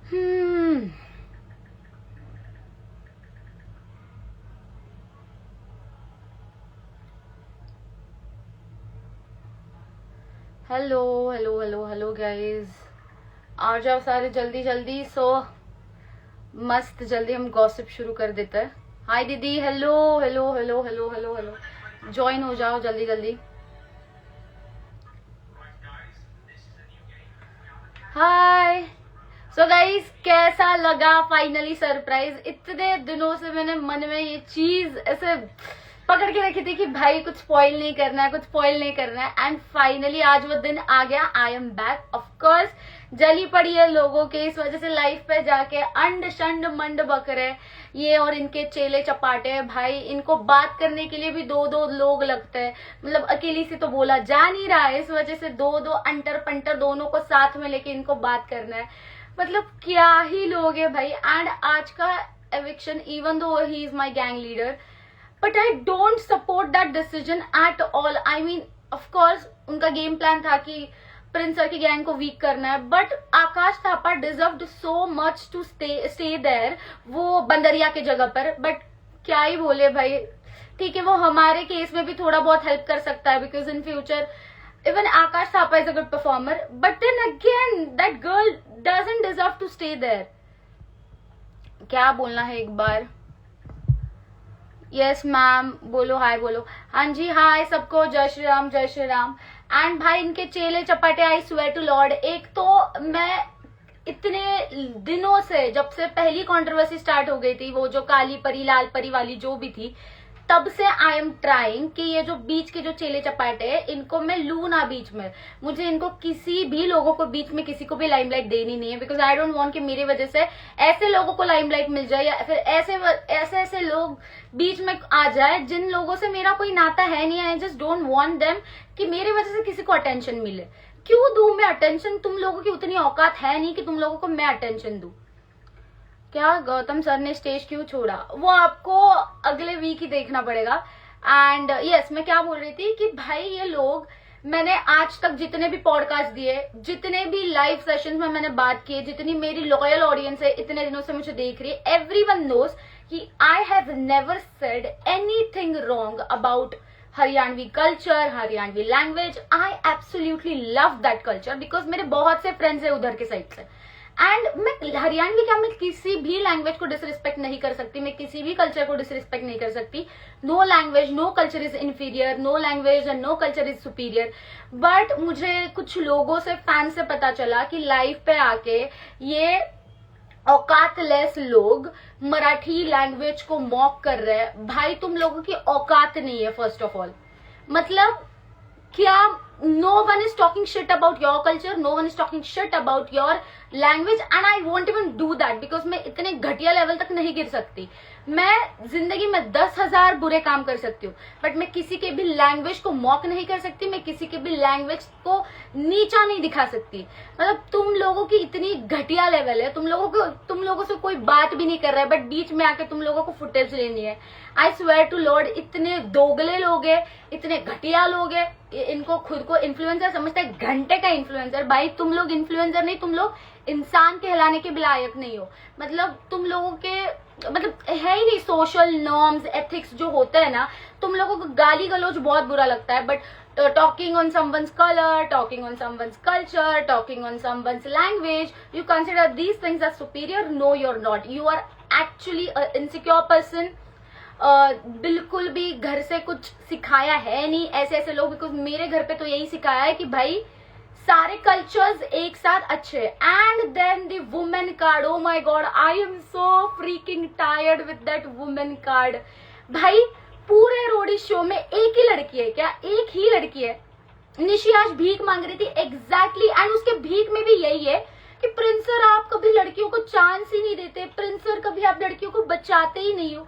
Hmm. Hello hello hello hello guys, आ जाओ सारे जल्दी जल्दी। मस्त जल्दी हम गॉसिप शुरू कर देते हैं। हाय दीदी, hello hello hello hello hello hello, join हो जाओ जल्दी जल्दी। हाय। सो गाइस, कैसा लगा फाइनली सरप्राइज? इतने दिनों से मैंने मन में ये चीज ऐसे पकड़ के रखी थी कि भाई कुछ स्पॉइल नहीं करना है, कुछ स्पॉइल नहीं करना है, एंड फाइनली आज वो दिन आ गया। I am back. Of course जली पड़ी है लोगों के, इस वजह से लाइफ पे जाके अंड शंड मंड बकरे ये और इनके चेले चपाटे हैं भाई। इनको बात करने के लिए भी दो दो लोग लगते हैं, मतलब अकेली से तो बोला जा नहीं रहा है, इस वजह से दो दो अंटर पंटर दोनों को साथ में लेके इनको बात करना है। मतलब क्या ही लोग है भाई। एंड आज का eviction, even though he is my gang leader, but I don't support that decision at all. I mean of course उनका गेम प्लान था कि प्रिंस सर की गैंग को वीक करना है, but Aakash Thapa deserved so much to stay there, वो बंदरिया के जगह पर। बट क्या ही बोले भाई, ठीक है वो हमारे केस में भी थोड़ा बहुत हेल्प कर सकता है, because in future even Akash Thapa is a good performer, but then again that girl doesn't deserve to stay there. क्या बोलना है एक बार? यस मैम, बोलो हाय बोलो। हाँ जी हाय सबको, जय श्री राम जय श्री राम। एंड भाई इनके चेले चपाटे, आई स्वेयर टू लॉर्ड, एक तो मैं इतने दिनों से, जब से पहली कंट्रोवर्सी स्टार्ट हो गई थी, वो जो काली परी लाल परी वाली जो भी थी, तब से आई एम ट्राइंग कि ये जो बीच के जो चेले चपाटे है इनको मैं लू ना बीच में। मुझे इनको किसी भी लोगों को बीच में किसी को भी लाइमलाइट देनी नहीं है, बिकॉज आई डोंट वांट कि मेरी वजह से ऐसे लोगों को लाइमलाइट मिल जाए, या फिर ऐसे ऐसे लोग बीच में आ जाए जिन लोगों से मेरा कोई नाता है नहीं। I just don't want them कि मेरी वजह से किसी को अटेंशन मिले। क्यों दूं मैं अटेंशन? तुम लोगों की उतनी औकात है नहीं कि तुम लोगों को मैं अटेंशन दूं। क्या गौतम सर ने स्टेज क्यों छोड़ा, वो आपको अगले वीक ही देखना पड़ेगा। एंड यस, मैं क्या बोल रही थी कि भाई ये लोग, मैंने आज तक जितने भी पॉडकास्ट दिए, जितने भी लाइव सेशंस में मैंने बात की, जितनी मेरी लॉयल ऑडियंस है इतने दिनों से मुझे देख रही है, एवरीवन नोज कि I have never said anything wrong about Haryanvi culture, Haryanvi language. I absolutely love that culture, because मेरे बहुत से फ्रेंड्स है उधर के साइड से। एंड मैं हरियाणवी क्या, मैं किसी भी लैंग्वेज को डिसरिस्पेक्ट नहीं कर सकती, मैं किसी भी कल्चर को डिसरिस्पेक्ट नहीं कर सकती। No language no culture is inferior, no language and no culture is superior. But मुझे कुछ लोगों से, फैन से पता चला कि लाइव पे आके ये औकातलेस लोग मराठी लैंग्वेज को मॉक कर रहे हैं। भाई तुम लोगों की औकात नहीं है फर्स्ट ऑफ ऑल। मतलब क्या, no one is talking shit about your culture, no one is talking shit about your language, and I won't even do that because मैं इतने घटिया लेवल तक नहीं गिर सकती। मैं जिंदगी में 10,000 बुरे काम कर सकती हूँ, बट मैं किसी के भी लैंग्वेज को मॉक नहीं कर सकती, मैं किसी के भी लैंग्वेज को नीचा नहीं दिखा सकती। मतलब तुम लोगों की इतनी घटिया लेवल है, तुम लोगों से कोई बात भी नहीं कर रहा है, बट बीच में आके तुम लोगों को फुटेज लेनी है। आई स्वेयर टू लॉर्ड, इतने दोगले लोग हैं, इतने घटिया लोग हैं, इनको खुद को इन्फ्लुएंसर समझते हैं, घंटे का इन्फ्लुएंसर। भाई तुम लोग इन्फ्लुएंसर नहीं, तुम लोग इंसान कहलाने के भी लायक नहीं हो। मतलब तुम लोगों के मतलब है ही नहीं सोशल नॉर्म्स एथिक्स जो होते हैं ना। तुम लोगों को गाली गलौज बहुत बुरा लगता है, but talking on someone's color, talking on someone's culture, talking on someone's language, you consider these things as superior? No, you're not. You are actually an insecure person. बिल्कुल भी घर से कुछ सिखाया है नहीं ऐसे ऐसे लोग, बिकॉज मेरे घर पे तो यही सिखाया है कि भाई सारे कल्चर्स एक साथ अच्छे। And then the women card, oh my god, I am so freaking tired with that women card. भाई पूरे रोडी शो में एक ही लड़की है क्या? एक ही लड़की है। निशी आज भीख मांग रही थी एग्जैक्टली, एंड उसके भीख में भी यही है कि प्रिंस सर आप कभी लड़कियों को चांस ही नहीं देते, प्रिंस सर कभी आप लड़कियों को बचाते ही नहीं हो।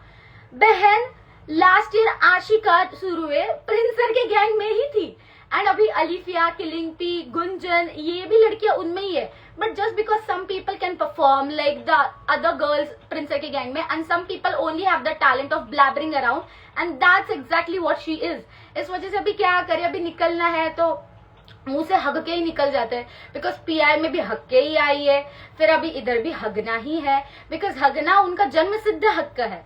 बहन लास्ट ईयर आशिका शुरू हुए प्रिंस सर के गैंग में ही थी, एंड अभी अलीफिया, किलिंगपी, गुंजन, ये भी लड़कियां उनमें ही है। But just because some people can perform like the other girls prince sir के गैंग में, and some people only have the talent of blabbering around, and that's exactly what she is. इस वजह से अभी क्या करे, अभी निकलना है तो मुंह से हग के ही निकल जाते हैं, बिकॉज पीआई में भी हग के ही आई है, फिर अभी इधर भी हगना ही है, बिकॉज हगना उनका जन्म सिद्ध हक है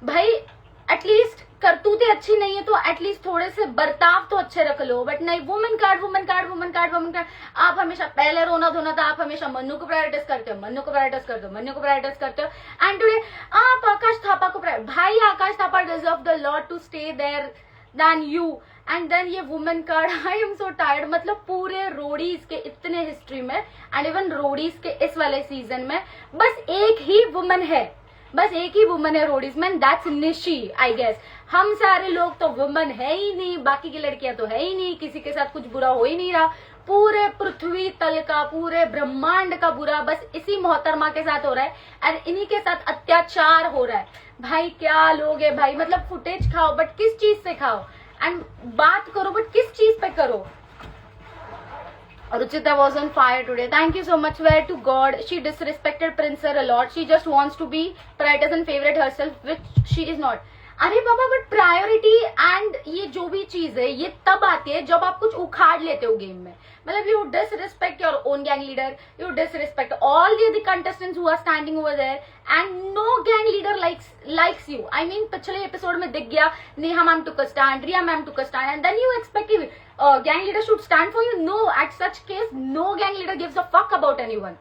भाई। एटलीस्ट करतूतें अच्छी नहीं है तो एटलीस्ट थोड़े से बर्ताव तो अच्छे रख लो, बट नहीं, women card women card women card women card. आप हमेशा पहले रोना धोना था, आप हमेशा मन्नू को प्रायोरिटाइज करते हो, मन्नू को प्रायोरिटाइज करते हो, मन्नू को प्रायोरिटाइज करते हो, एंड टुडे आप आकाश थापा को भाई Akash Thapa deserve the lot to stay there then you, and then ये woman card. I am so tired. मतलब पूरे रोडीज के इतने हिस्ट्री में एंड इवन रोडीज के इस वाले सीजन में बस एक ही वुमेन है, बस एक ही वुमन है रोडीज में, दैट्स निशी आई गेस। हम सारे लोग तो वुमन है ही नहीं, बाकी की लड़कियां तो है ही नहीं, किसी के साथ कुछ बुरा हो ही नहीं रहा। पूरे पृथ्वी तल का, पूरे ब्रह्मांड का बुरा बस इसी मोहतरमा के साथ हो रहा है, और इन्हीं के साथ अत्याचार हो रहा है। भाई क्या लोग है भाई, मतलब फुटेज खाओ बट किस चीज से खाओ, एंड बात करो बट किस चीज पे करो। Ruchita was on fire today. Thank you so much. Swear to God, she disrespected Prince Sir a lot. She just wants to be prioritized and favorite herself, which she is not. अरे बाबा, but priority and ये जो भी चीज है ये तब आती है जब आप कुछ उखाड़ लेते हो गेम में। मतलब you disrespect your own gang leader, you disrespect all the contestants who are standing over there, and no gang leader likes you. I mean पिछले एपिसोड में दिख गया, Neha ma'am took a stand, Riya ma'am took a stand, and then you expect gang leader should stand for you. No, at such case no gang leader gives a fuck about anyone.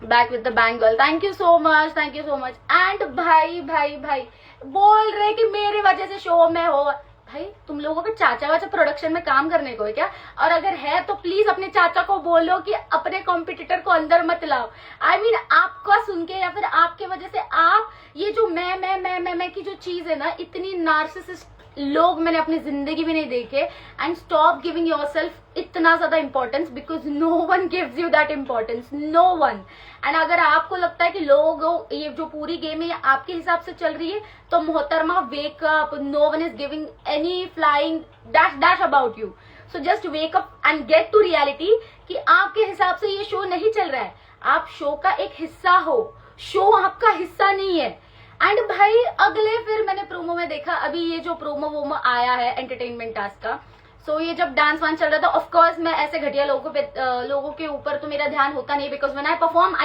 Back with the bang girl. Thank you so much, thank you so much. And भाई बोल रहे कि मेरी वजह से show में हो। भाई तुम लोगों के चाचा वाचा प्रोडक्शन में काम करने को है क्या? और अगर है तो प्लीज अपने चाचा को बोलो कि अपने कॉम्पिटिटर को अंदर मत लाओ। आई मीन आपका सुन के या फिर आपके वजह से आप ये जो मैं की जो चीज है ना, इतनी नार्सिसिस्ट लोग मैंने अपनी जिंदगी में नहीं देखे। एंड स्टॉप गिविंग योरसेल्फ इतना ज्यादा importance, because no one gives you that importance, no one. And अगर आपको लगता है कि लोग ये जो पूरी गेम है आपके हिसाब से चल रही है, तो मोहतरमा wake up, no one is giving any flying dash about you. So just wake up and get to reality कि आपके हिसाब से ये शो नहीं चल रहा है, आप शो का एक हिस्सा हो, शो आपका हिस्सा नहीं है। एंड भाई अगले फिर मैंने प्रोमो में देखा, अभी ये जो प्रोमो वोमो आया है एंटरटेनमेंट टास्क का, सो ये जब डांस वांस चल रहा था, ऑफ कोर्स मैं ऐसे घटिया लोगों के ऊपर तो मेरा ध्यान होता नहीं, because when I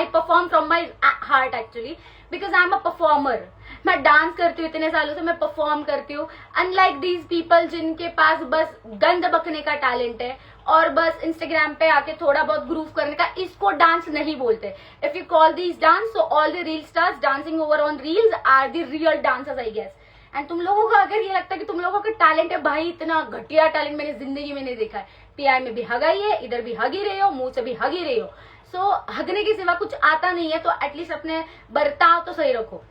perform from my heart actually, because I am a performer. मैं डांस करती हूँ इतने सालों से, मैं परफॉर्म करती हूँ, अनलाइक दीज पीपल जिनके पास बस गंद बकने का टैलेंट है और बस इंस्टाग्राम पे आके थोड़ा बहुत ग्रूव करने का, इसको डांस नहीं बोलते। If you call these dance, so all the reel stars dancing over on reels are the real dancers I guess. And तुम लोगों का अगर ये लगता है कि तुम लोगों का टैलेंट है, भाई इतना घटिया टैलेंट मैंने जिंदगी में नहीं देखा है। पीआई में भी हगा ही है, इधर भी हग ही रहे हो, मुंह से भी हग ही रहे हो। सो हगने के सिवा कुछ आता नहीं है, तो एटलीस्ट अपने बर्ताव तो सही रखो।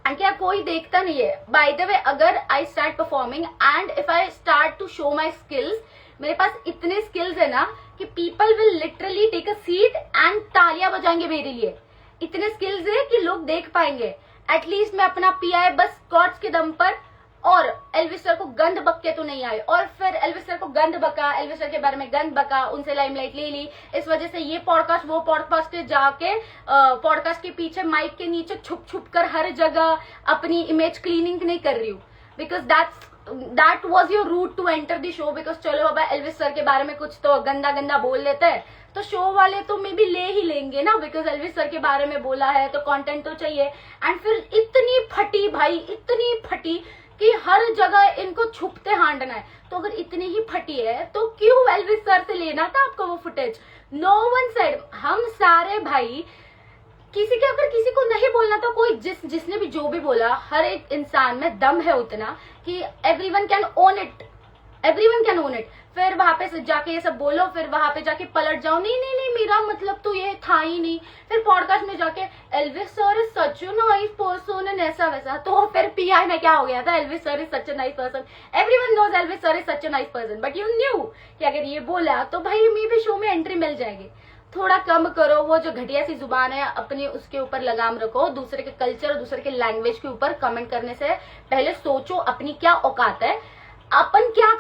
एंड क्या कोई देखता नहीं है? बाय द वे, अगर I start performing and if I start to show my skills, मेरे पास इतने स्किल्स है ना कि people will literally take a seat and तालियां बजाएंगे मेरे लिए। इतने स्किल्स है कि लोग देख पाएंगे। एटलीस्ट मैं अपना पीआई बस स्कॉट्स के दम पर, और एल्विस सर को गंद बक के तो नहीं आए, और फिर एल्विस सर को गंद बका, एल्विस सर के बारे में गंद बका, उनसे लाइमलाइट ले ली, इस वजह से ये पॉडकास्ट वो पॉडकास्ट जाके पॉडकास्ट के पीछे माइक के नीचे छुप छुप कर हर जगह अपनी इमेज क्लीनिंग नहीं कर रही हूँ, because that was your route to enter the show. Because चलो बाबा एल्विस सर के बारे में कुछ तो गंदा गंदा बोल लेते हैं, तो शो वाले तो मे भी ले ही लेंगे ना, बिकॉज एल्विस सर के बारे में बोला है तो कंटेंट तो चाहिए। एंड फिर इतनी फटी भाई, इतनी फटी कि हर जगह इनको छुपते हांडना है। तो अगर इतनी ही फटी है तो क्यों एल्विस सर से लेना था आपको वो फुटेज? No one said. हम सारे भाई, किसी के अगर किसी को नहीं बोलना तो कोई जिसने भी जो भी बोला, हर एक इंसान में दम है उतना कि everyone can own it, everyone can own it. फिर वहां पे जाके ये सब बोलो, फिर वहां पे जाके पलट जाओ, नहीं मेरा मतलब तो ये था ही नहीं। फिर पॉडकास्ट में जाके Elvis sir is such a nice person and ऐसा वैसा, तो फिर पीआई में क्या हो गया था? Elvish sir is such a nice person, everyone knows Elvish sir is such a nice person, but you knew कि अगर ये बोला तो भाई मे भी शो में एंट्री मिल जाएगी। थोड़ा कम करो वो जो घटिया सी जुबान है अपनी, उसके ऊपर लगाम रखो। दूसरे के कल्चर और दूसरे के लैंग्वेज के ऊपर कमेंट करने से पहले सोचो अपनी क्या औकात है, अपन क्या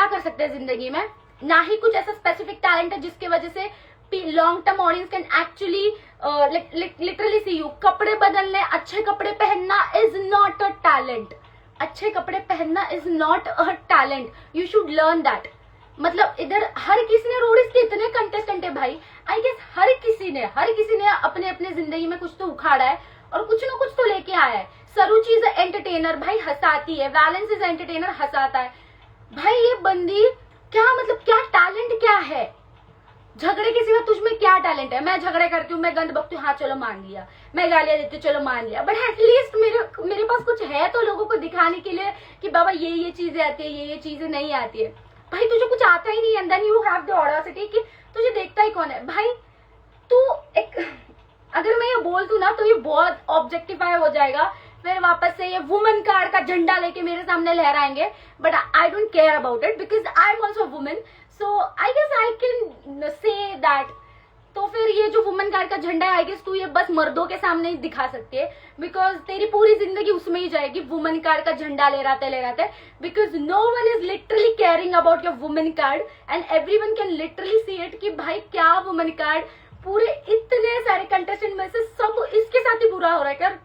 कर सकते हैं जिंदगी में। ना ही कुछ ऐसा स्पेसिफिक टैलेंट है जिसकी वजह से long term audience can actually literally see you. कपड़े बदलने, अच्छे कपड़े पहनना इज नॉट अ टैलेंट। अच्छे कपड़े पहनना is not a talent, you should learn that. मतलब इधर हर किसी ने, रोडीज के इतने कंटेस्टेंट है भाई, आई गेस हर किसी ने अपने अपने जिंदगी में कुछ तो उखाड़ा है और कुछ ना कुछ तो लेके आया है। सरुचि इज एंटरटेनर, भाई हंसाती है। वैलेंस इज एंटरटेनर, हंसाता है। भाई ये बंदी क्या, मतलब क्या टैलेंट क्या है? झगड़े के सिवा तुझ में क्या टैलेंट है? मैं झगड़े करती हूँ, मैं गंद बकती हूँ, हाँ चलो मान लिया। मैं गालियां देती हूँ, चलो मान लिया। बट एटलीस्ट मेरे पास कुछ है तो लोगों को दिखाने के लिए कि बाबा ये चीजें आती है, ये चीजें नहीं आती है। भाई तुझे कुछ आता ही नहीं, and then you have the audacity कि तुझे देखता ही कौन है? भाई तू एक, अगर मैं ये बोल दूं ना तो ये बहुत ऑब्जेक्टिफाई हो जाएगा, फिर वापस से ये वुमेन कार्ड का झंडा लेके मेरे सामने लहराएंगे। But I don't care about it because I am also woman, so I guess I can say that. तो फिर ये जो वुमेन कार्ड का झंडा है, आई गेस तू ये बस मर्दों के सामने ही दिखा सकती है, बिकॉज तेरी पूरी जिंदगी उसमें ही जाएगी, वुमेन कार्ड का झंडा लहराते, because no one is literally caring about your women card and every one can literally see it कि भाई क्या वुमेन कार्ड। पूरे इतने सारे कंटेस्टेंट में से सब इसके साथ ही बुरा हो रहा है क्या?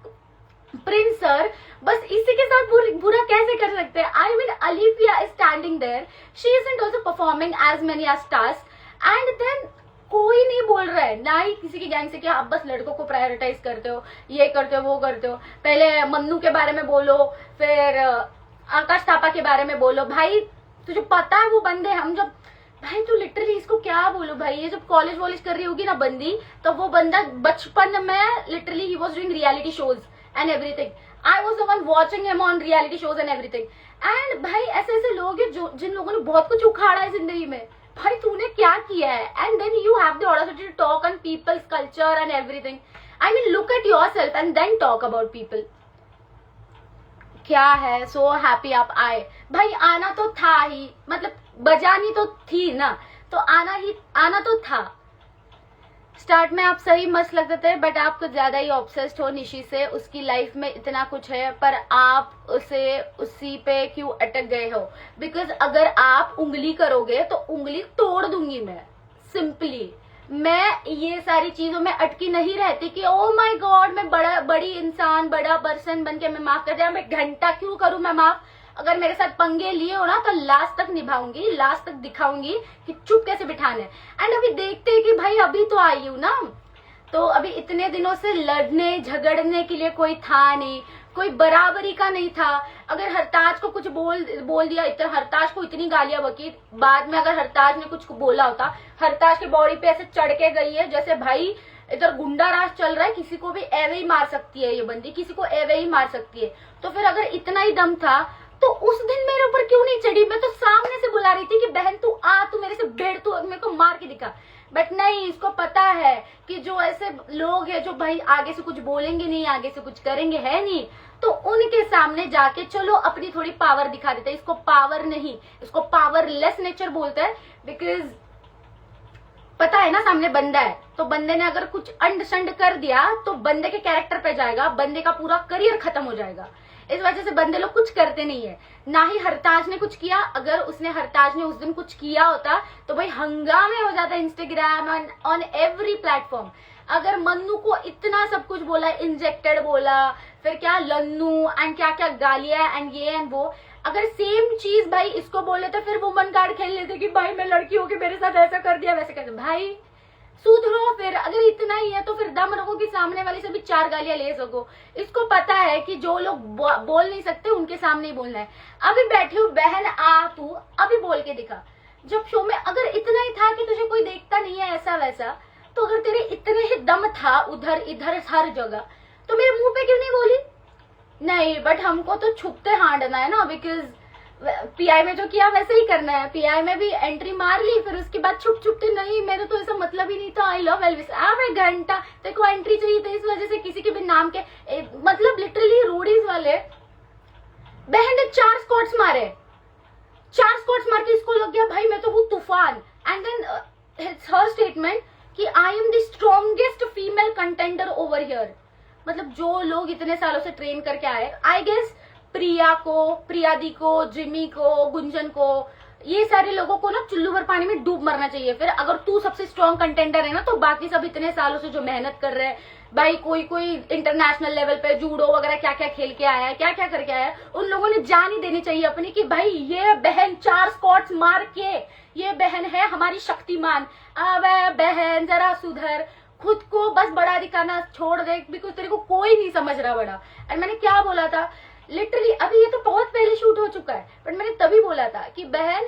प्रिंस सर बस इसी के साथ बुरा कैसे कर सकते हैं? I mean Alifiya is standing there, she isn't also performing as many as task, and then कोई नहीं बोल रहा है, ना ही किसी की गैंग से कि आप बस लड़कों को प्रायोरिटाइज करते हो, ये करते हो, वो करते हो। पहले मन्नू के बारे में बोलो, फिर आकाश थापा के बारे में बोलो। भाई तुझे पता है वो बंदे, हम जब, भाई तू लिटरली इसको क्या बोलो भाई, ये जब कॉलेज वॉलेज कर रही होगी ना बंदी, तो वो बंदा बचपन में literally he was doing reality shows and everything. I was the one watching him on reality shows and everything. And भाई ऐसे ऐसे लोग हैं जिन लोगों ने बहुत कुछ उखाड़ा है जिंदगी में। भाई तूने क्या किया है? And then you have the audacity to talk on people's culture and everything. I mean look at yourself and then talk about people. क्या है, सो हैप्पी आप आए। भाई आना तो था ही, मतलब बजानी तो थी ना, तो आना तो था। स्टार्ट में आप सही मस्त लगते थे, बट आप कुछ ज्यादा ही ऑब्सेस्ड हो निशी से। उसकी लाइफ में इतना कुछ है, पर आप उसे उसी पे क्यों अटक गए हो? बिकॉज अगर आप उंगली करोगे तो उंगली तोड़ दूंगी मैं, सिंपली। मैं ये सारी चीजों में अटकी नहीं रहती कि ओ माय गॉड मैं बड़ी इंसान, बड़ा पर्सन बन के मैं माफ कर दिया। मैं घंटा क्यों करूं मैं माफ? अगर मेरे साथ पंगे लिए हो ना तो लास्ट तक निभाऊंगी, लास्ट तक दिखाऊंगी कि चुप कैसे बिठाना है। एंड अभी देखते हैं कि भाई अभी तो आई हूं ना, तो अभी इतने दिनों से लड़ने झगड़ने के लिए कोई था नहीं, कोई बराबरी का नहीं था। अगर हरताज को कुछ बोल दिया, इतना हरताज को इतनी गालियां बकी, बाद में अगर हरताज ने कुछ बोला होता, हरताज की बॉडी पे ऐसे चढ़ के गई है जैसे भाई इधर गुंडा राज चल रहा है, किसी को भी एवे ही मार सकती है ये बंदी, किसी को एवे ही मार सकती है। तो फिर अगर इतना ही दम था तो उस दिन मेरे ऊपर क्यों नहीं चढ़ी? मैं तो सामने से बुला रही थी कि बहन तू आ, तू मेरे से भिड़, तू मेरे को मार के दिखा। बट नहीं, इसको पता है कि जो ऐसे लोग हैं जो भाई आगे से कुछ बोलेंगे नहीं, आगे से कुछ करेंगे है नहीं, तो उनके सामने जाके चलो अपनी थोड़ी पावर दिखा देते हैं। इसको पावर नहीं, इसको पावरलेस नेचर बोलते हैं। बिकॉज पता है ना सामने बंदा है, तो बंदे ने अगर कुछ अंड संड कर दिया तो बंदे के कैरेक्टर पे जाएगा, बंदे का पूरा करियर खत्म हो जाएगा। इस वजह से बंदे लोग कुछ करते नहीं है। ना ही हरताज ने कुछ किया। अगर हरताज ने उस दिन कुछ किया होता तो भाई हंगामे हो जाता इंस्टाग्राम ऑन एवरी प्लेटफॉर्म। अगर मन्नू को इतना सब कुछ बोला, इंजेक्टेड बोला, फिर क्या लन्नू एंड क्या क्या गालियां एंड ये एंड वो, अगर सेम चीज भाई इसको बोले तो फिर वुमन कार्ड खेल लेते कि भाई मैं लड़की होके मेरे साथ ऐसा कर दिया वैसे कर दिया। भाई सुधरो फिर, अगर इतना ही है तो फिर दम रखो कि सामने वाले से भी 4 गालियां ले सको। इसको पता है कि जो लोग बोल नहीं सकते उनके सामने ही बोलना है। अभी बैठी हूँ बहन, आ तू अभी बोल के दिखा। जब शो में अगर इतना ही था कि तुझे कोई देखता नहीं है ऐसा वैसा, तो अगर तेरे इतने ही दम था उधर इधर हर जगह, तो मेरे मुंह पे क्यों नहीं बोली? नहीं, बट हमको तो छुपते हांडना है ना, बिकॉज पीआई में जो किया वैसे ही करना है। पीआई में भी एंट्री मार ली, फिर उसके बाद छुप छुपते नहीं, मेरे तो ऐसा मतलब ही नहीं था। आई लव एल्विस, एक घंटा तेरे को एंट्री चाहिए थी, इस वजह से किसी के भी नाम के मतलब लिटरली रोडीज वाले बहन ने 4 स्क्वाट्स मारे, 4 स्क्वाट्स मार के इसको लग गया भाई मैं तो हूँ तूफान। And then it's her statement कि I am the strongest female contender over here. मतलब जो लोग इतने सालों से ट्रेन करके आए, आई गेस प्रिया दी को, जिमी को, गुंजन को, ये सारे लोगों को ना चुल्लू भर पानी में डूब मरना चाहिए। फिर अगर तू सबसे स्ट्रॉन्ग कंटेंडर है ना, तो बाकी सब इतने सालों से जो मेहनत कर रहे हैं भाई, कोई इंटरनेशनल लेवल पे जूडो वगैरह क्या क्या खेल के आया है, क्या क्या करके आया है, उन लोगों ने जान ही देनी चाहिए अपनी कि भाई ये बहन 4 स्क्वाट्स मार के, ये बहन है हमारी शक्तिमान। अब बहन जरा सुधर, खुद को बस बड़ा दिखाना छोड़ दे, बिकॉज तेरे को कोई नहीं समझ रहा बड़ा। एंड मैंने क्या बोला था लिटरली, अभी ये तो बहुत पहले शूट हो चुका है, बट मैंने तभी बोला था कि बहन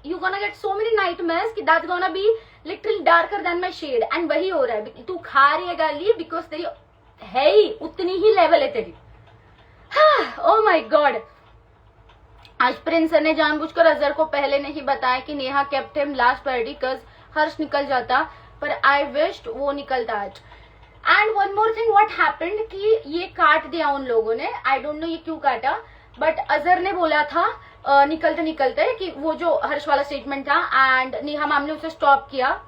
you gonna get so many nightmares कि that's gonna be literally darker than my shade. And वही हो रहा है, तू खा रही है गाली बिकॉज तेरी है ही उतनी ही लेवल है तेरी। ओ माय गॉड, आज प्रिंस सर ने जानबूझकर अजहर को पहले नहीं बताया कि Neha kept him last priority because Harsh निकल जाता, पर आई विश्ड वो निकलता आज। And one more thing what happened कि ये काट दिया उन लोगों ने, आई डोंट नो ये क्यों काटा, बट अजहर ने बोला था निकलते निकलते कि वो जो हर्ष वाला स्टेटमेंट था, एंड नेहा मैम ने उसे स्टॉप किया।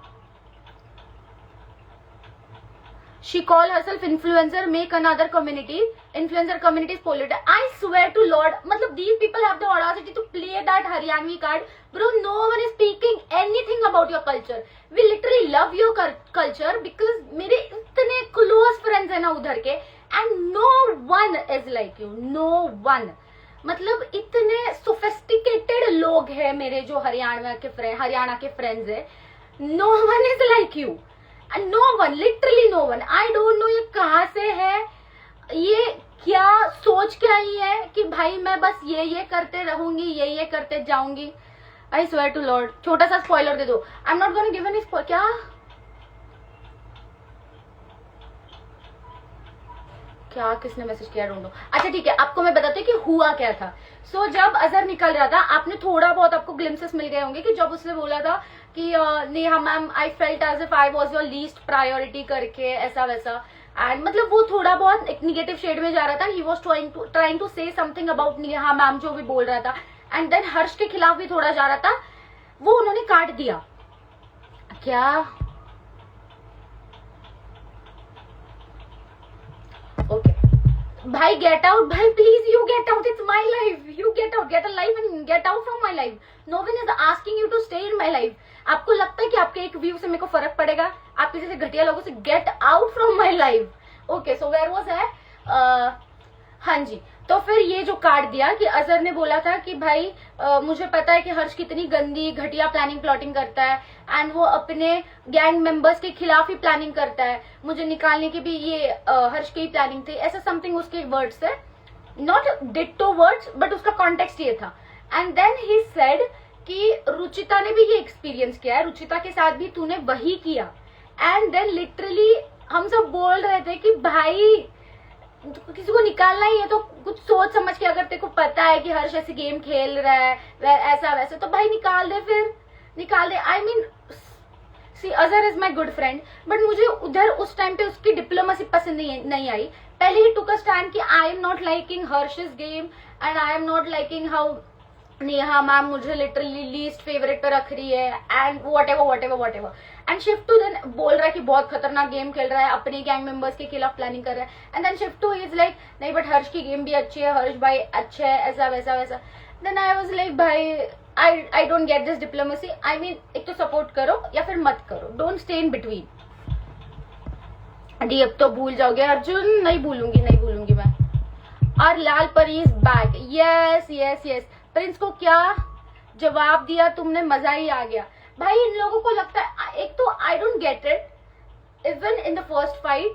She called herself influencer, make another community. Influencer community is polluted. I swear to Lord, मतलब these people have the audacity to play that Haryanvi card. Bro, no one is speaking anything about your culture. We literally love your culture because मेरे इतने close friends हैं ना उधर के, and no one is like you. No one. मतलब इतने sophisticated लोग हैं मेरे जो हरियाणा के friends हैं. No one is like you. No one, literally no one. I don't know ये कहाँ से है, ये क्या सोच के आई है कि भाई मैं बस ये करते रहूंगी, ये करते जाऊंगी। आई स्वेयर टू लॉर्ड, छोटा सा स्पॉइलर दे दो, I am not gonna give any spoiler. क्या किसने मैसेज किया, डोंट नो। अच्छा ठीक है, आपको मैं बताती हूँ कि हुआ क्या था। सो जब अजहर निकल रहा था, आपने थोड़ा बहुत आपको ग्लिम्सेस मिल गए होंगे कि जब उसने बोला था कि Neha ma'am I felt as if I was your least priority करके, ऐसा वैसा, एंड मतलब वो थोड़ा बहुत एक निगेटिव शेड में जा रहा था। He was trying to say something about Neha ma'am, जो भी बोल रहा था, एंड देन हर्ष के खिलाफ भी थोड़ा जा रहा था, वो उन्होंने काट दिया। क्या ओके भाई, गेट आउट भाई, please you get out, it's my life, you get out, get a life and get out from my life. No one is asking you to stay in my life. आपको लगता है कि आपके एक view से मेरे को फर्क पड़ेगा? आपके जैसे घटिया लोगों से get out from my life. Okay, so where was है, हाँ जी। तो फिर ये जो काट दिया कि अजहर ने बोला था कि भाई मुझे पता है कि हर्ष कितनी गंदी घटिया प्लानिंग प्लॉटिंग करता है, एंड वो अपने गैंग मेंबर्स के खिलाफ ही प्लानिंग करता है, मुझे निकालने की भी ये हर्ष की ही प्लानिंग थी, ऐसा समथिंग उसके वर्ड्स थे, नॉट डिट्टो वर्ड्स बट उसका कॉन्टेक्स्ट ये था। एंड देन ही सेड कि रुचिता ने भी ये एक्सपीरियंस किया है, रुचिता के साथ भी तूने वही किया। एंड देन लिटरली हम सब बोल रहे थे कि भाई किसी को निकालना ही है तो कुछ सोच समझ के, अगर तेरे को पता है कि हर्ष ऐसे गेम खेल रहा है ऐसा वैसे, तो भाई निकाल दे, फिर निकाल दे। I mean see Azhar is my good friend, but मुझे उधर उस टाइम पे उसकी डिप्लोमेसी पसंद नहीं आई। पहले ही टुक अ स्टैंड कि I am not liking Harsh's game and I am not liking how Neha ma'am मुझे लिटरली लीस्ट फेवरेट पे रख रही है, and whatever and shift to then बोल रहा है कि बहुत खतरनाक गेम खेल रहा है, अपने गैंग मेंबर्स के खिलाफ प्लानिंग कर रहा है, and then shift to is like नहीं बट हर्ष की गेम भी अच्छी है, हर्ष भाई अच्छे है, ऐसा वैसा। देन आई वाज लाइक भाई I don't get this diplomacy. I mean एक तो सपोर्ट करो या फिर मत करो, don't stay in between. D अब तो भूल जाओगे अर्जुन, नहीं भूलूंगी मैं। और लाल परी इज बैक, यस। प्रिंस को क्या जवाब दिया तुमने, मजा ही आ गया। भाई इन लोगों को लगता है, एक तो I don't get it, even in the first fight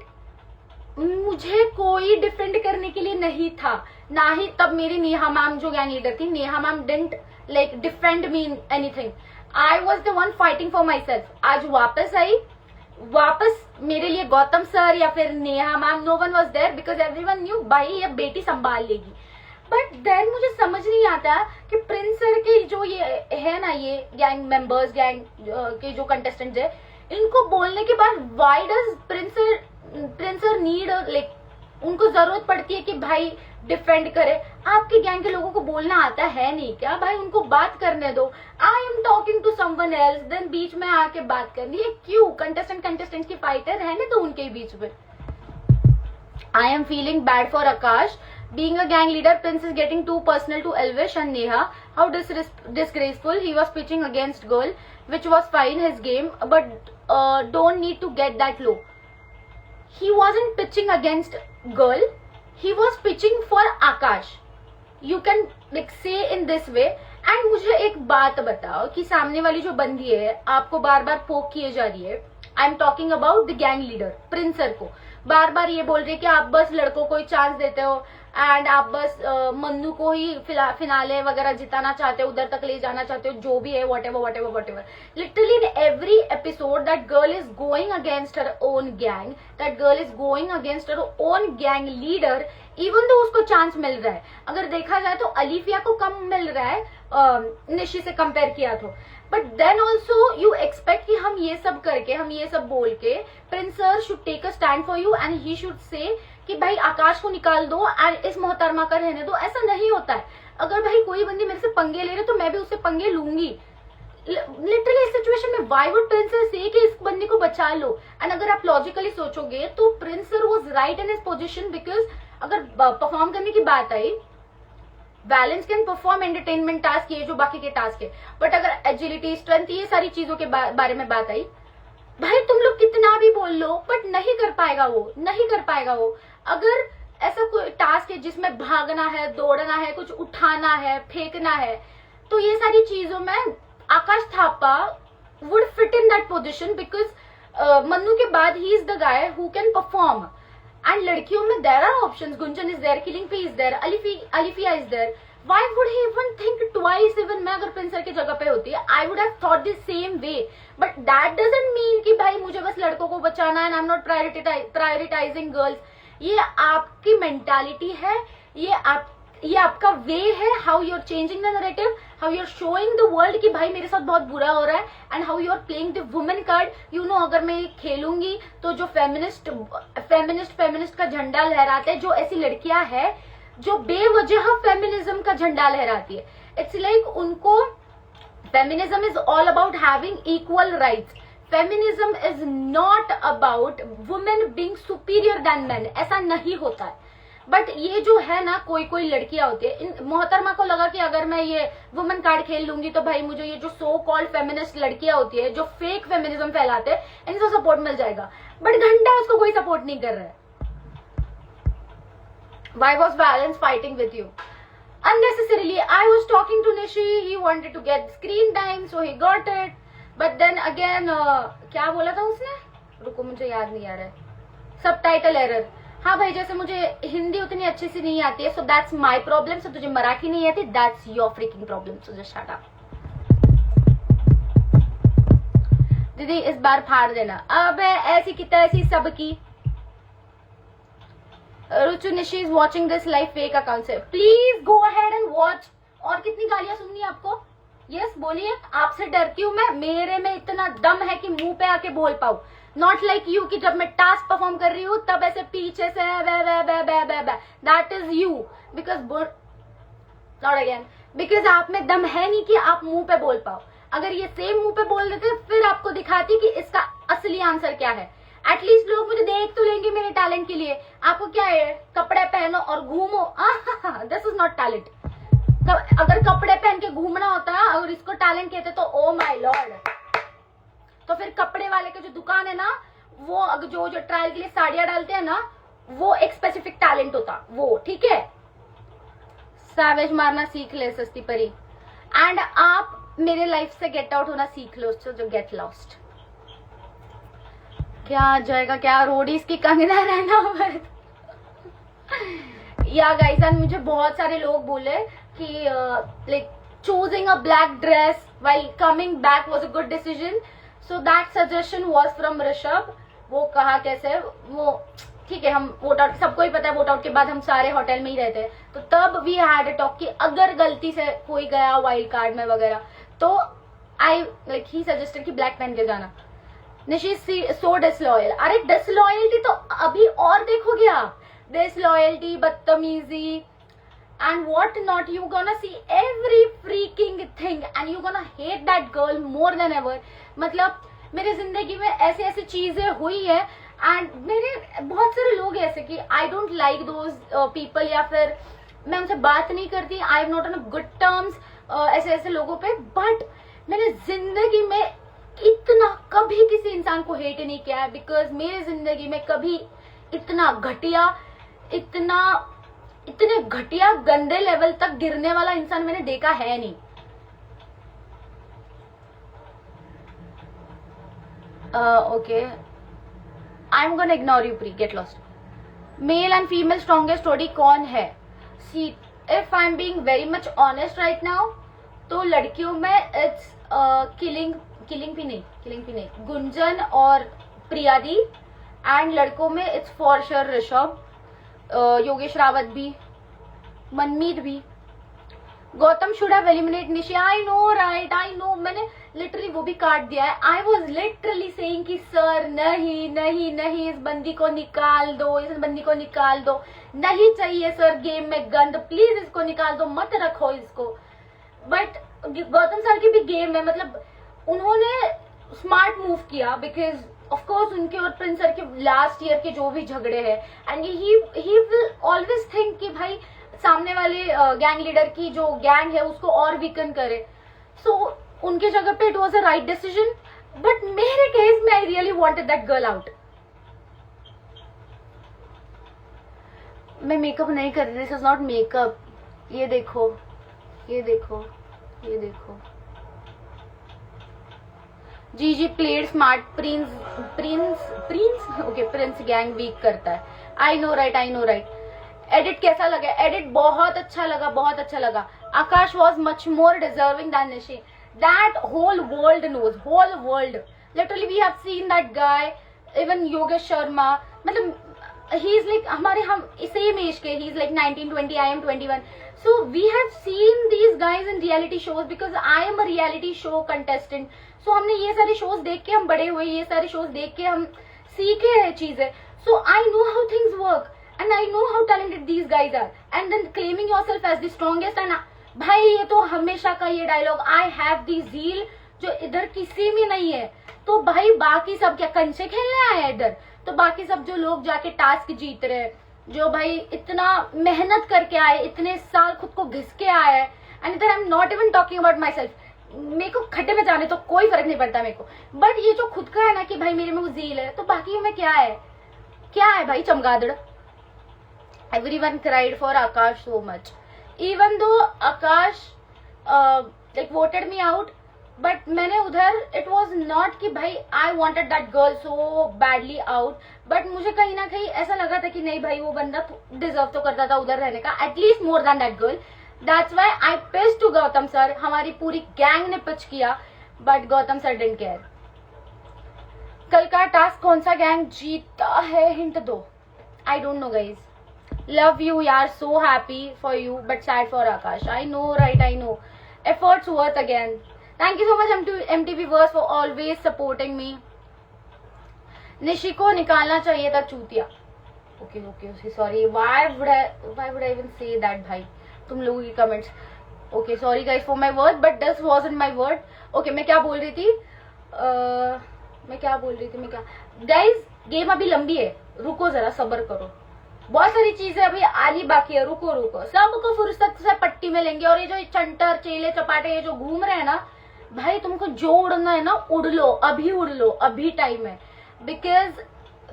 मुझे कोई डिफेंड करने के लिए नहीं था, ना ही तब मेरी नेहा मैम जो गैंग लीडर थी, Neha ma'am didn't like defend me in anything, I was the one fighting for myself. आज वापस मेरे लिए गौतम सर या फिर Neha ma'am, no one was there because everyone knew भाई ये बेटी संभाल लेगी। बट देन मुझे समझ नहीं आता कि प्रिंस सर के जो ये है ना, ये गैंग मेंबर्स, गैंग के जो कंटेस्टेंट्स है, इनको बोलने के बाद why does Prince sir need, like उनको जरूरत पड़ती है कि भाई डिफेंड करे? आपके गैंग के लोगों को बोलना आता है नहीं क्या? भाई उनको बात करने दो। I am talking to someone else, then बीच में आके बात करनी है क्यों? कंटेस्टेंट की फाइट है, रहने तो उनके बीच में। I am feeling bad for Akash Being a gang leader, Prince is getting too personal to Elvish and Neha. How disgraceful. He was pitching against girl, which was fine, his game, but don't need to get that low. He wasn't pitching against girl. He was pitching for Akash. You can like say in this way. And मुझे एक बात बताओ कि सामने वाली जो बंदी है आपको बार बार पोक किए जा रही है. आई am talking about the gang leader Prince sir को. बार बार ये बोल रही है कि आप बस लड़कों को ही चांस देते हो एंड आप बस मन्नू को ही फिनाले वगैरह जिताना चाहते हो, उधर तक ले जाना चाहते हो, जो भी है whatever. Literally in every episode that girl is going against her own gang, that girl is going against her own gang leader, even though उसको चांस मिल रहा है. अगर देखा जाए तो अलीफिया को कम मिल रहा है निशी से कंपेयर किया तो. But then also you expect कि हम ये सब करके, हम ये सब बोल के Prince sir should take a stand for you and he should say कि भाई आकाश को निकाल दो एंड इस मोहतरमा का रहने दो. ऐसा नहीं होता है. अगर भाई कोई बंदी मेरे से पंगे ले रहे तो मैं भी उससे पंगे लूंगी. लिटरली इस सिचुएशन में व्हाई वुड प्रिंस सर से कि इस बंदी को बचा लो. एंड अगर आप लॉजिकली सोचोगे तो Prince sir was right in his position, because अगर परफॉर्म करने की बात आई, balance can perform entertainment task, ये जो बाकी के टास्क है, बट अगर एजिलिटी, स्ट्रेंथ, ये सारी चीजों के बारे में बात आई, भाई तुम लोग कितना भी बोल लो बट नहीं कर पाएगा वो. अगर ऐसा कोई टास्क है जिसमें भागना है, दौड़ना है, कुछ उठाना है, फेंकना है, तो ये सारी चीजों में Akash Thapa would fit in that position, because Mannu के बाद ही is the guy who can perform. And लड़कियों में there are options. Gunjan is there, killing P is there, Alifiya is there. Why would he even think twice? Even मैं अगर Prince sir की जगह पे होती है, I would have thought the same way. But that doesn't mean कि भाई मुझे बस लड़कों को बचाना है and I'm not prioritizing girls. ये आपकी मेंटालिटी है, ये आपका वे है. How you're changing the narrative, how you're showing the world कि भाई मेरे साथ बहुत बुरा हो रहा है, and how you're playing the woman card. You know, अगर मैं खेलूंगी तो जो फेमिनिस्ट का झंडा लहराते हैं, जो ऐसी लड़कियां हैं जो बेवजह फेमिनिज्म का झंडा लहराती है, इट्स लाइक उनको feminism is all about having equal rights. Feminism is not about women being superior than men. ऐसा नहीं होता है. बट ये जो है ना, कोई लड़कियां होती है, मोहतरमा को लगा कि अगर मैं ये वुमेन कार्ड खेल लूंगी तो भाई मुझे ये जो सो कॉल्ड फेमिनिस्ट लड़कियां होती है जो फेक फेमिनिज्म फैलाते हैं, इनको सपोर्ट मिल जाएगा. बट घंटा उसको कोई सपोर्ट नहीं कर रहा है. Why was Valence fighting with you? Unnecessarily. I was talking to Nishi. He wanted to get screen time, so he got it. But then again, क्या बोला था उसने? रुको, मुझे याद नहीं आ रहा है. Subtitle error. हाँ भाई, जैसे मुझे हिंदी उतनी अच्छी सी नहीं आती है, so that's my problem. So तुझे मराठी नहीं आती, that's your freaking problem. So just shut up. दीदी इस बार फाड़ देना. अबे ऐसी की तैसी सबकी. Ruchu Nishi is watching this live fake account से. Please go ahead and watch. और कितनी गालियां सुननी है आपको? यस बोलिए. आपसे डरती हूँ मैं. मेरे में इतना दम है कि मुंह पे आके बोल पाऊं. नॉट लाइक यू कि जब मैं टास्क परफॉर्म कर रही हूँ तब ऐसे पीछे say that is you. Because not again, because आप में दम है नहीं कि आप मुंह पे बोल पाओ. अगर ये सेम मुंह पे बोल देते फिर आपको दिखाती कि इसका असली आंसर क्या है. एटलीस्ट लोग मुझे देख तो लेंगे मेरे टैलेंट के लिए. आपको क्या है, कपड़े पहनो और घूमो. This is not talent. अगर कपड़े पहन के घूमना होता है और इसको टैलेंट कहते तो ओ माय लॉर्ड, तो फिर कपड़े वाले की जो दुकान है ना, वो जो ट्रायल के लिए साड़ियां डालते हैं ना, वो एक स्पेसिफिक टैलेंट होता वो. ठीक है, सैवेज मारना सीख ले सस्ती परी. एंड आप मेरे लाइफ से गेट आउट होना सीख लो, जो गेट लॉस्ट. क्या आ जाएगा, क्या रोडीज की कंगना रहना. या गाइस, एंड मुझे बहुत सारे लोग बोले कि like choosing a black dress while coming back was a good decision. So that suggestion was from Rishabh. वो कहा कैसे, वो ठीक है, हम वोट आउट, सबको ही पता है वोट आउट के बाद हम सारे होटल में ही रहते हैं, तो तब वी हैड अ टॉक कि अगर गलती से कोई गया वाइल्ड कार्ड में वगैरह तो आई लाइक ही सजेस्टेड कि ब्लैक पहन के जाना. निशी सो डिसलॉयल. अरे डिसलॉयल्टी तो अभी और देखोगे आप. डिसलॉयल्टी, बदतमीजी and what not. You gonna see every freaking thing and you gonna hate that girl more than ever. मतलब मेरी जिंदगी में ऐसी ऐसी चीजें हुई है एंड मेरे बहुत सारे लोग ऐसे कि I don't like those people, या फिर मैं उनसे बात नहीं करती, आई am not on good terms ऐसे ऐसे लोगों पे। बट मैंने जिंदगी में इतना कभी किसी इंसान को हेट नहीं किया है, बिकॉज मेरी जिंदगी में कभी इतना घटिया, इतने घटिया गंदे लेवल तक गिरने वाला इंसान मैंने देखा है नहीं। Okay, I am gonna ignore you, pre get lost. Male and female strongest जोड़ी कौन है? See, if I am being very much honest right now, तो लड़कियों में इट्स किलिंग भी नहीं, गुंजन और प्रियादी। एंड लड़कों में it's for sure Rishabh, Yogesh Rawat भी, मनमीत भी। Gautam should have eliminate Nishi, I know right, I no, मैंने लिटरली वो भी काट दिया है। आई वॉज लिटरली सेइंग कि सर नहीं नहीं नहीं, इस बंदी को निकाल दो, इस बंदी को निकाल दो, नहीं चाहिए सर गेम में गंद, प्लीज इसको निकाल दो, मत रखो इसको। बट गौतम सर की भी गेम है, मतलब उन्होंने स्मार्ट मूव किया, बिकॉज ऑफ कोर्स उनके और प्रिंस सर के लास्ट ईयर के जो भी झगड़े हैं, and he will always think कि भाई सामने वाले गैंग लीडर की जो गैंग है उसको और वीकन करे। सो उनके जगह पे it was a right decision. But मेरे केस में I really wanted that girl out. मैं मेकअप नहीं कर रही, दिस इज नॉट मेकअप। ये देखो, ये देखो, ये देखो। G played smart, Prince okay, Prince gang weak करता है। आई नो राइट। एडिट कैसा लगा? एडिट बहुत अच्छा लगा, बहुत अच्छा लगा। Akash was much more deserving than Nishi, that whole world knows, whole world, literally we have seen that guy, even Yogesh Sharma, मतलब he is like हमारे, हम सेम एज के, he is like 19-20, I am 21, so we have seen these guys in reality shows because I am a reality show contestant, so हमने ये सारे shows देख के हम बड़े हुए, ये सारे shows देख के हम सीखे हैं चीजें, so I know how things work and I know how talented these guys are, and then claiming yourself as the strongest, and भाई ये तो हमेशा का ये dialogue, I have the zeal, जो इधर किसी में नहीं है, तो भाई बाकी सब क्या कंचे खेलने आए हैं इधर? तो बाकी सब जो लोग जाके टास्क जीत रहे हैं, जो भाई इतना मेहनत करके आए, इतने साल खुद को घिस के आए हैं, एंड इधर आई am not even talking about my self, मेरे को खड्डे में जाने तो कोई फर्क नहीं पड़ता मेरे को, बट ये जो खुद का है ना कि भाई मेरे में वो जील है, तो बाकी में क्या है भाई चमगादड़। Everyone cried for Akash so much, even though Akash like voted me out, but मैंने उधर इट वॉज नॉट कि भाई I wanted that girl so badly out, but मुझे कहीं ना कहीं ऐसा लगा था कि नहीं भाई वो बंदा डिजर्व तो करता था उधर रहने का, at least more than that girl. That's why I pitch to Gautam sir, हमारी पूरी गैंग ने पिच किया, but Gautam sir didn't care. कल का टास्क कौन सा गैंग जीता है, हिंट दो। I don't know guys, love you यार, so happy for you but sad for Akash. I know right, I know, efforts worth again. Thank you so much MTV Verse for always supporting me. Nishi को निकालना चाहिए था चूतिया। Okay, sorry. Why would I even say that भाई? तुम लोगों की comments. Okay, sorry guys for my word, but this wasn't my word. Okay, मैं क्या बोल रही थी? Guys, गेम अभी लंबी है, रुको जरा, सब्र करो, बहुत सारी चीजें अभी आनी बाकी है, रुको, सबको फुर्सत से पट्टी में लेंगे। और ये जो चंटर चेले चपाटे ये जो घूम रहे हैं ना भाई, तुमको जो उड़ना है ना उड़ लो, अभी टाइम है। बिकॉज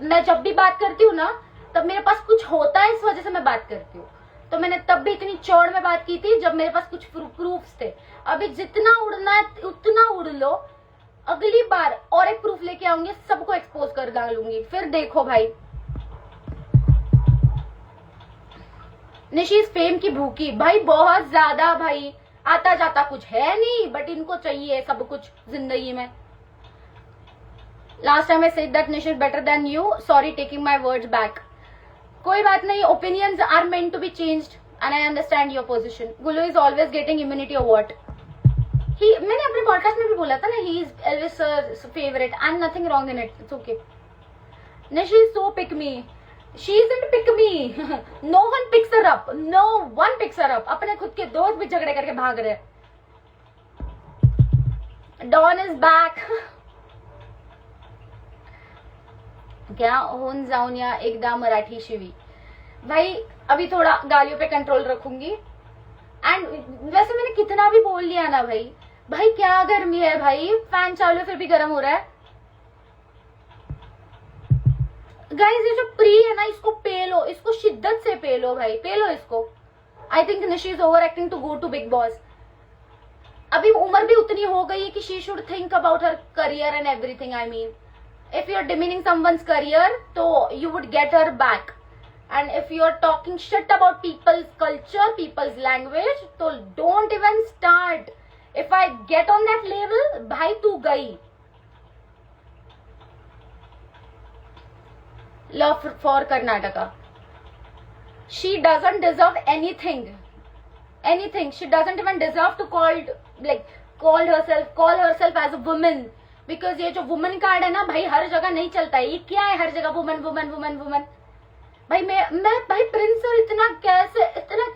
मैं जब भी बात करती हूँ ना तब मेरे पास कुछ होता है, इस वजह से मैं बात करती हूँ। तो मैंने तब भी इतनी चौड़ में बात की थी जब मेरे पास कुछ प्रूफ्स थे। अभी जितना उड़ना है उतना उड़ लो, अगली बार और एक प्रूफ लेके आऊंगी, सबको एक्सपोज कर डालूंगी, फिर देखो भाई। निशी फेम की भूखी भाई, बहुत ज्यादा भाई, आता जाता कुछ है नहीं, बट इनको चाहिए सब कुछ जिंदगी में। Last time I said that Nishi is better than you, sorry taking my words back. कोई बात नहीं, opinions are meant to be changed and I understand your position. Gullu is always getting immunity award. मैंने अपने पॉडकास्ट में भी बोला था ना, he is Elvish favourite and nothing wrong in it, it's okay. Nishi is so pick me, she isn't pick me, no one picks her up, no one picks her up। अपने खुद के दोस्त भी झगड़े करके भाग रहे। Dawn is back। क्या होऊन जाऊन या एकदा मराठी शिवी. भाई अभी थोड़ा गालियों पे कंट्रोल रखूंगी. एंड वैसे मैंने कितना भी बोल लिया ना भाई, भाई क्या गर्मी है भाई, फैन चालू फिर भी गर्म हो रहा है. गाइस ये जो प्री है ना, इसको पे लो, इसको शिद्दत से पे लो भाई, पे लो इसको. I think Nishi is over acting to go to Bigg Boss. अभी उम्र भी उतनी हो गई है कि she should think about her career and everything. I mean if you're demeaning someone's career, so you would get her back. And if you're talking shit about people's culture, people's language, so don't even start. If I get on that level, bhai tu gayi. Love for Karnataka. She doesn't deserve anything. Anything. She doesn't even deserve to call herself as a woman. Because ये जो women card है ना भाई, हर जगह नहीं चलता है. ये क्या है हर जगह वुमेन वुमेन वुमेन वुमेन. भाई मैं भाई प्रिंस सर इतना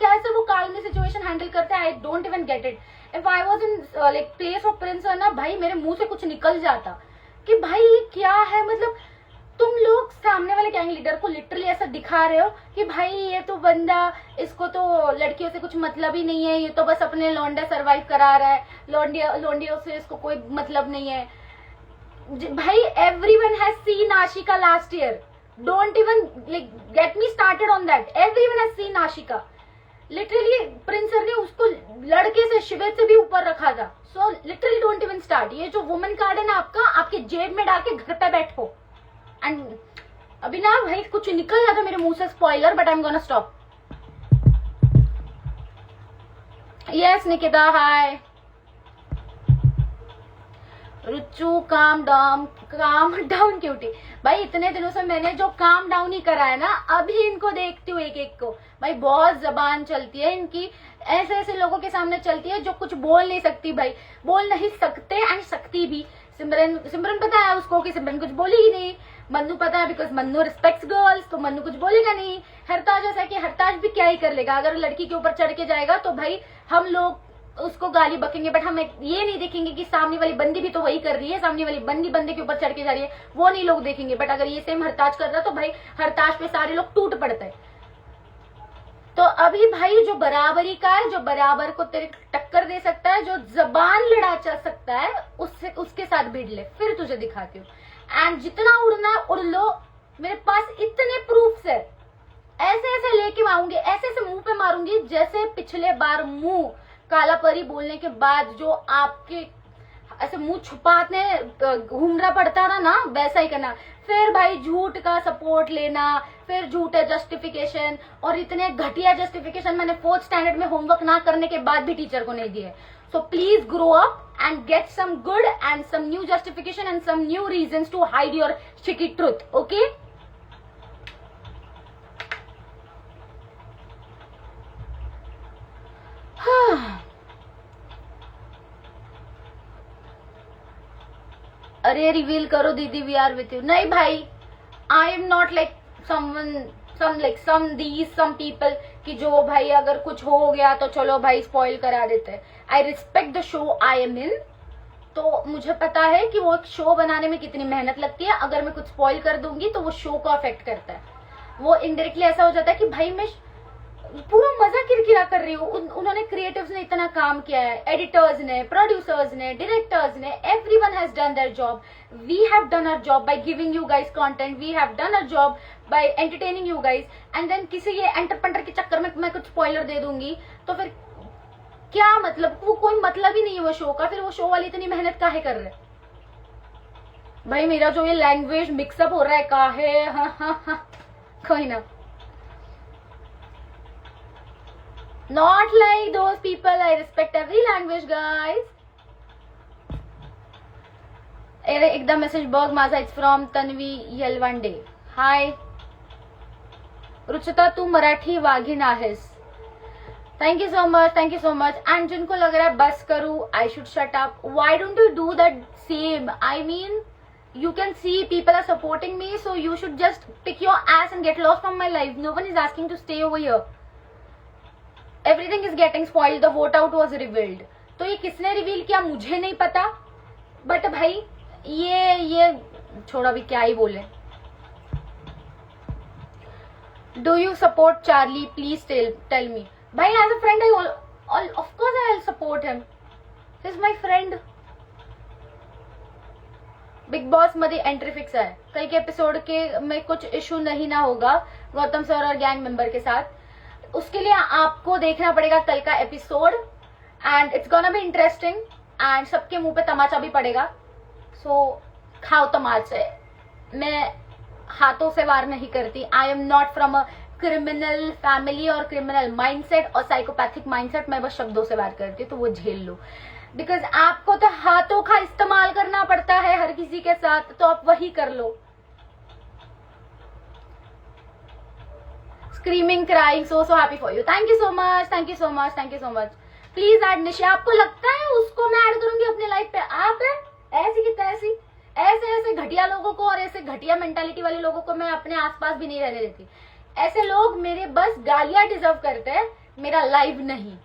कैसे वो काल में सिचुएशन हैंडल करते हैं. आई don't even get it. If I was in place of Prince sir ना भाई, मेरे मुंह से कुछ निकल जाता कि भाई ये क्या है. मतलब तुम लोग सामने वाले गैंग लीडर को लिटरली ऐसा दिखा रहे हो कि भाई ये तो बंदा, इसको तो लड़कियों से कुछ मतलब ही नहीं है, ये तो बस अपने लौंडा सर्वाइव करा रहा है, लौंडियों से इसको कोई मतलब नहीं है. भाई everyone has seen Ashika last year. Don't even get me started on that. Everyone has seen Ashika. Literally Prince sir ने उसको लड़के से, शिवेद से भी ऊपर रखा था. So literally don't even start. ये जो वुमेन कार्ड है ना आपका, आपके जेब में डाल के घर पे बैठो. एंड अभी ना भाई कुछ निकल जाता मेरे मुंह से, spoiler, but I am gonna stop. Yes Nikita, hi. Ruchu calm down cutie. भाई इतने दिनों से मैंने जो काम डाउन ही करा है ना, अभी इनको देखती हूँ एक एक को. भाई बहुत जबान चलती है इनकी, ऐसे ऐसे लोगों के सामने चलती है जो कुछ बोल नहीं सकती. भाई बोल नहीं सकते एंड सकती भी. सिमरन पता है उसको कि सिमरन कुछ बोलेगी नहीं. मन्नू पता है बिकॉज मन्नू रिस्पेक्ट्स गर्ल्स, तो मन्नू कुछ बोलेगा नहीं. हरताज ऐसा कि हरताज भी क्या ही कर लेगा. अगर लड़की के ऊपर चढ़ के जाएगा तो भाई हम लोग उसको गाली बकेंगे, बट हम ये नहीं देखेंगे कि सामने वाली बंदी भी तो वही कर रही है, सामने वाली बंदी बंदे के ऊपर चढ़ के जा रही है, वो नहीं लोग देखेंगे. बट अगर ये सेम हरताज कर रहा है तो भाई हरताज पे सारे लोग टूट पड़ते हैं. तो अभी भाई जो बराबरी का है, जो बराबर को तेरे टक्कर दे सकता है, जो जबान लड़ा जा सकता है, उसके साथ भिड़ ले, फिर तुझे दिखाती हूँ. एंड जितना उड़ना उड़ लो, मेरे पास इतने प्रूफ्स है. ऐसे ऐसे लेके आऊंगी, ऐसे ऐसे मुंह पे मारूंगी जैसे पिछले बार मुंह काला परी बोलने के बाद जो आपके ऐसे मुंह छुपाने घूमना पड़ता था ना, वैसा ही करना. फिर भाई झूठ का सपोर्ट लेना, फिर झूठे जस्टिफिकेशन, और इतने घटिया जस्टिफिकेशन मैंने 4th स्टैंडर्ड में होमवर्क ना करने के बाद भी टीचर को नहीं दिए. So please grow up and get some good and some new justification and some new reasons to hide your cheeky truth. Okay. अरे रिवील करो दीदी, वी आर विथ यू. नहीं भाई, I am not like some people कि जो भाई अगर कुछ हो गया तो चलो भाई स्पॉइल करा देते हैं. I respect the show I am in. तो मुझे पता है कि वो एक शो बनाने में कितनी मेहनत लगती है. अगर मैं कुछ स्पॉइल कर दूंगी तो वो शो को अफेक्ट करता है. वो इनडायरेक्टली ऐसा हो जाता है कि भाई मैं पूरा मजा किरकिरा कर रही हूँ. उन्होंने क्रिएटिव्स ने इतना काम किया है, एडिटर्स ने, प्रोड्यूसर्स ने, डायरेक्टर्स ने, everyone has done their job. We have done our job by giving you guys content. We have done our job by entertaining you guys. And then किसी ये एंटरप्रेन्योर के चक्कर में मैं कुछ स्पॉइलर दे दूंगी तो फिर क्या मतलब, वो कोई मतलब ही नहीं है वो शो का. फिर वो शो वाली इतनी मेहनत काहे कर रहे. भाई मेरा जो ये लैंग्वेज मिक्सअप हो रहा है काहे. हाँ कोई ना. Not like those people. I respect every language, guys. एकदा मेसेज बघ माझा. It's from Tanvi Yelwande. Hi Ruchita, तू मराठी वाघिण आहेस. Thank you so much, thank you so much. And जिनको लग रहा है बस करूं, I should shut up, why don't you do that same. I mean you can see people are supporting me, so you should just pick your ass and get lost from my life. No one is asking to stay over here. Everything is getting spoiled. The vote out was revealed. तो ये किसने reveal किया मुझे नहीं पता, but भाई ये छोड़ा, भी क्या ही बोले. Do you support Charlie, please tell me. भाई as a friend I of course I will support him, he is my friend. Bigg Boss मध्ये एंट्री फिक्स है, कल के एपिसोड के में कुछ इशू नहीं ना होगा गौतम सर और गैंग मेंबर के साथ, उसके लिए आपको देखना पड़ेगा कल का episode and it's gonna be interesting and सबके मुंह पे तमाचा भी पड़ेगा। सो खाओ तमाचे। मैं हाथों से वार नहीं करती। आई am not from a criminal family और क्रिमिनल माइंडसेट और साइकोपैथिक माइंडसेट। मैं बस शब्दों से वार करती हूँ, तो वो झेल लो। बिकॉज आपको तो हाथों का इस्तेमाल करना पड़ता है हर किसी के साथ, तो आप वही कर लो। Screaming crying so happy for you, thank you so much, thank you so much, thank you so much. Please add Nisha. आपको लगता है उसको मैं ऐड करूंगी अपने लाइफ पे? आप है ऐसी की तैसी। ऐसे घटिया लोगों को और ऐसे घटिया मेंटालिटी वाले लोगों को मैं अपने आसपास भी नहीं रहने देती। ऐसे लोग मेरे बस गालियां डिजर्व करते हैं, मेरा लाइव नहीं।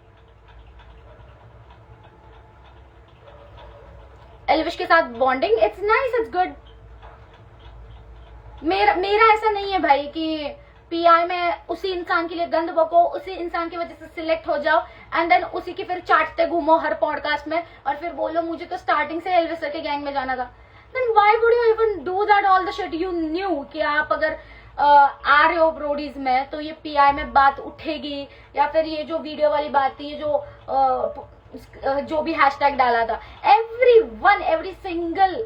एल्विश के साथ bonding, it's nice, it's good. मेरा ऐसा नहीं है भाई कि पीआई में उसी इंसान के लिए गंद बको, उसी इंसान की वजह से सिलेक्ट हो जाओ एंड देन उसी की फिर चाटते घूमो हर पॉडकास्ट में और फिर बोलो मुझे तो स्टार्टिंग से एल्विस सर के गैंग में जाना था। Then why would you even do that all the shit? You knew कि आप अगर आ रहे हो ब्रोडीज में तो ये पीआई में बात उठेगी, या फिर ये जो वीडियो वाली बात थी, जो भी हैशटैग डाला था, every single